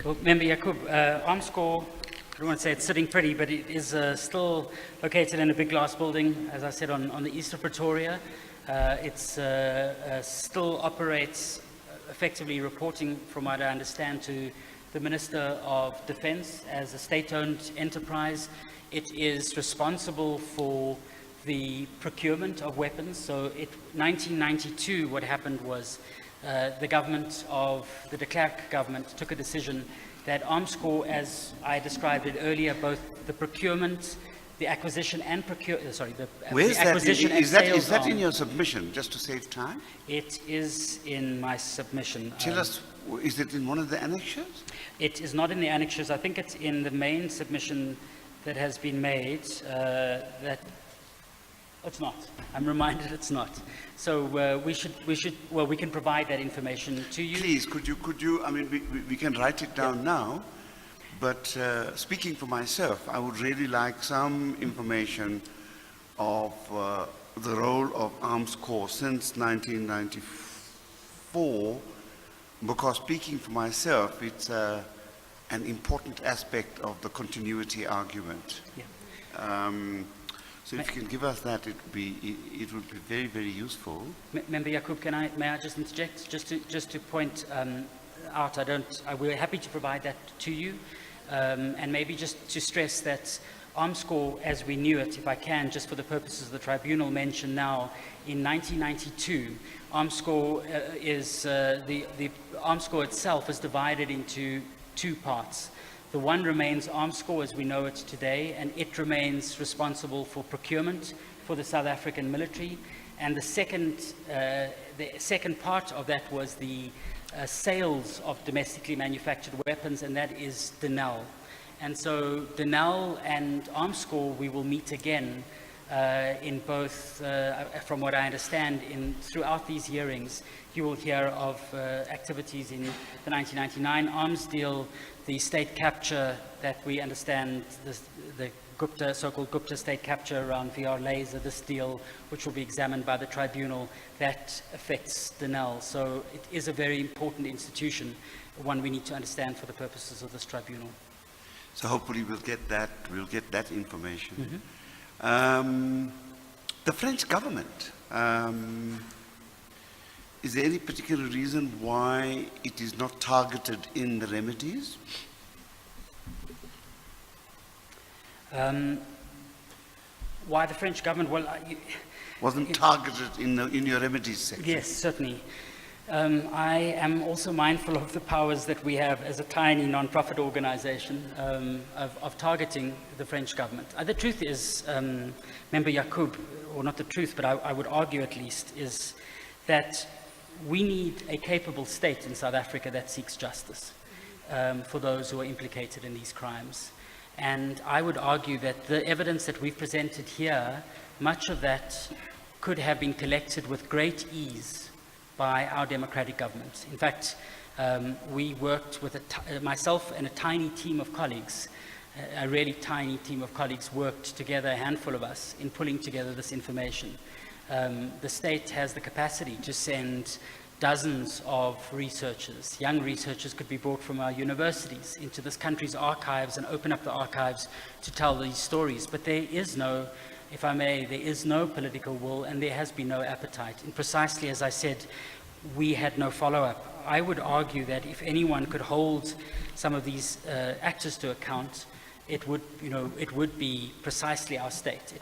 Speaker 3: Well, Member Yaqub, Arms Corps, I don't want to say it's sitting pretty, but it is still located in a big glass building, as I said, on the east of Pretoria. It still operates, effectively reporting, from what I understand, to the Minister of Defense as a state-owned enterprise. It is responsible for the procurement of weapons. So in 1992, what happened was the government of the de Klerk government took a decision that Arms Corps, as I described it earlier, both the procurement, the acquisition and
Speaker 8: Where's
Speaker 3: the acquisition
Speaker 8: that?
Speaker 3: and
Speaker 8: Is that
Speaker 3: sales
Speaker 8: in
Speaker 3: arm.
Speaker 8: your submission, just to save time?
Speaker 3: It is in my submission.
Speaker 8: Tell us, is it in one of the annexures?
Speaker 3: It is not in the annexures. I think it's in the main submission that has been made. It's not. I'm reminded it's not. So we can provide that information to you.
Speaker 8: Please, could you, I mean, we can write it down now, but speaking for myself, I would really like some information of the role of Arms Corps since 1994, because speaking for myself, it's an important aspect of the continuity argument.
Speaker 3: Yeah.
Speaker 8: So if you can give us that, it would be very, very useful.
Speaker 3: Member Yaqub, may I just interject? Just to point out, we're happy to provide that to you. And maybe just to stress that Arms Corps, as we knew it, if I can, just for the purposes of the tribunal mentioned now, in 1992, Arms Corps the Arms Corps itself is divided into two parts. The one remains Arms Corps as we know it today, and it remains responsible for procurement for the South African military. And the second part of that was the sales of domestically manufactured weapons, and that is Denel. And so Denel and Arms Corps, we will meet again in both, from what I understand, throughout these hearings, you will hear of activities in the 1999 arms deal, the state capture that we understand, the Gupta, so-called Gupta state capture around VR laser, this deal, which will be examined by the tribunal, that affects Denel. So it is a very important institution, one we need to understand for the purposes of this tribunal.
Speaker 8: So hopefully we'll get that information.
Speaker 3: Mm-hmm.
Speaker 8: The French government, is there any particular reason why it is not targeted in the remedies?
Speaker 3: Why the French government? Well,
Speaker 8: Wasn't targeted in your remedies section?
Speaker 3: yes, certainly. I am also mindful of the powers that we have as a tiny non-profit organization of targeting the French government. The truth is, Member Yaqub, or not the truth, but I would argue at least, is that we need a capable state in South Africa that seeks justice for those who are implicated in these crimes. And I would argue that the evidence that we've presented here, much of that could have been collected with great ease by our democratic government. In fact, we worked with myself and a tiny team of colleagues, a really tiny team of colleagues worked together, a handful of us, in pulling together this information. The state has the capacity to send dozens of researchers, young researchers could be brought from our universities into this country's archives and open up the archives to tell these stories. But there is no, if I may, there is no political will, and there has been no appetite. And precisely as I said, we had no follow-up. I would argue that if anyone could hold some of these actors to account, it would, it would be precisely our state. It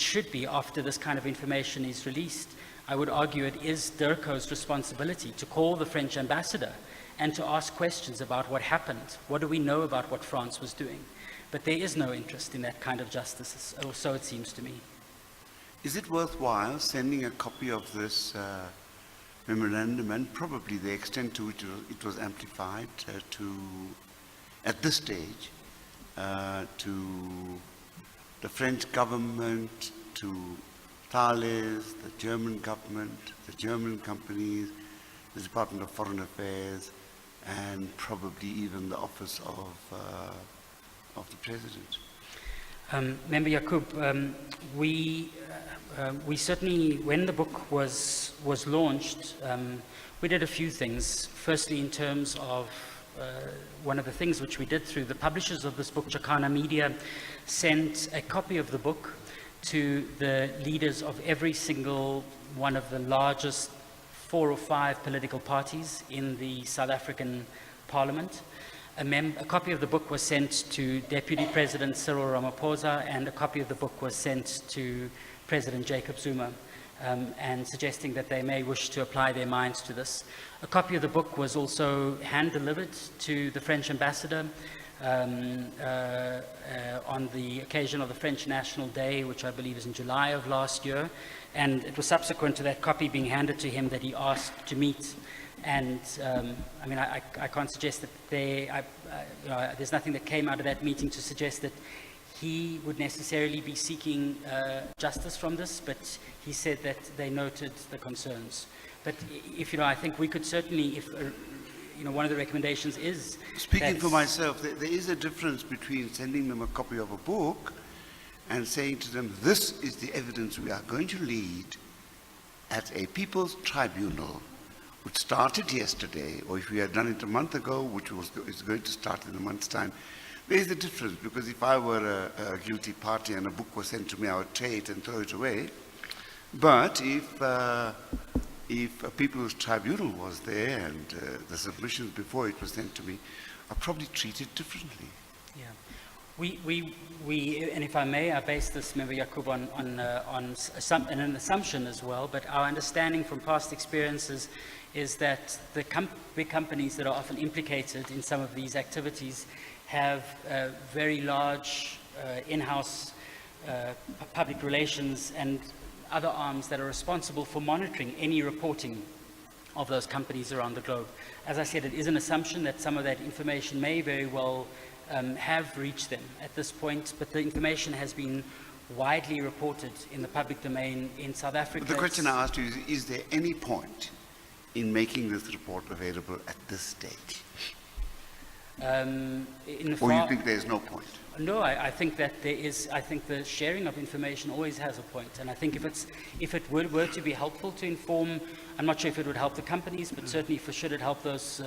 Speaker 3: should be after this kind of information is released. I would argue it is DIRCO's responsibility to call the French ambassador and to ask questions about what happened. What do we know about what France was doing? But there is no interest in that kind of justice, or so it seems to me.
Speaker 8: Is it worthwhile sending a copy of this memorandum, and probably the extent to which it was amplified at this stage, to the French government, to Thales, the German government, the German companies, the Department of Foreign Affairs, and probably even the office of the President?
Speaker 3: Member Yaqub, we certainly, when the book was launched, we did a few things. Firstly, in terms of one of the things which we did through the publishers of this book, Chakana Media, sent a copy of the book to the leaders of every single one of the largest 4 or 5 political parties in the South African Parliament. A copy of the book was sent to Deputy President Cyril Ramaphosa, and a copy of the book was sent to President Jacob Zuma, and suggesting that they may wish to apply their minds to this. A copy of the book was also hand-delivered to the French ambassador on the occasion of the French National Day, which I believe is in July of last year, and it was subsequent to that copy being handed to him that he asked to meet. And I mean, I can't suggest that there's nothing that came out of that meeting to suggest that he would necessarily be seeking justice from this, but he said that they noted the concerns. But if, I think we could certainly, if, one of the recommendations is...
Speaker 8: Speaking for myself, there is a difference between sending them a copy of a book and saying to them, this is the evidence we are going to lead at a people's tribunal, which started yesterday, or if we had done it a month ago, which is going to start in a month's time. There is a difference, because if I were a guilty party and a book was sent to me, I would tear it and throw it away. But if a people's tribunal was there and the submissions before it was sent to me, I'd probably treat it differently.
Speaker 3: Yeah. We, and if I may, I base this, Member Yaqub, on an assumption as well, but our understanding from past experiences is that the big companies that are often implicated in some of these activities have very large in-house public relations and other arms that are responsible for monitoring any reporting of those companies around the globe. As I said, it is an assumption that some of that information may very well have reached them at this point, but the information has been widely reported in the public domain in South Africa.
Speaker 8: But the question I asked you is there any point in making this report available at this stage? Or you think there's no point?
Speaker 3: No, I think that there is. I think the sharing of information always has a point, and I think if it were to be helpful to inform, I'm not sure if it would help the companies, but certainly should it help those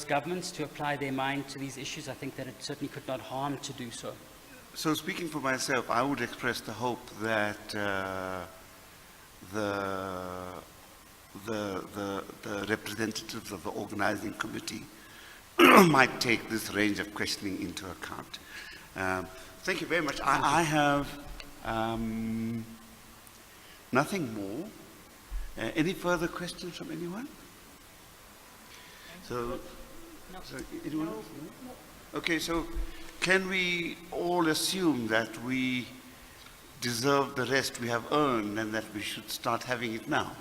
Speaker 3: governments to apply their mind to these issues, I think that it certainly could not harm to do so.
Speaker 8: So speaking for myself, I would express the hope that the representatives of the organizing committee might take this range of questioning into account. Thank you very much. I have nothing more. Any further questions from anyone? So anyone else? No? Okay, so can we all assume that we deserve the rest we have earned and that we should start having it now?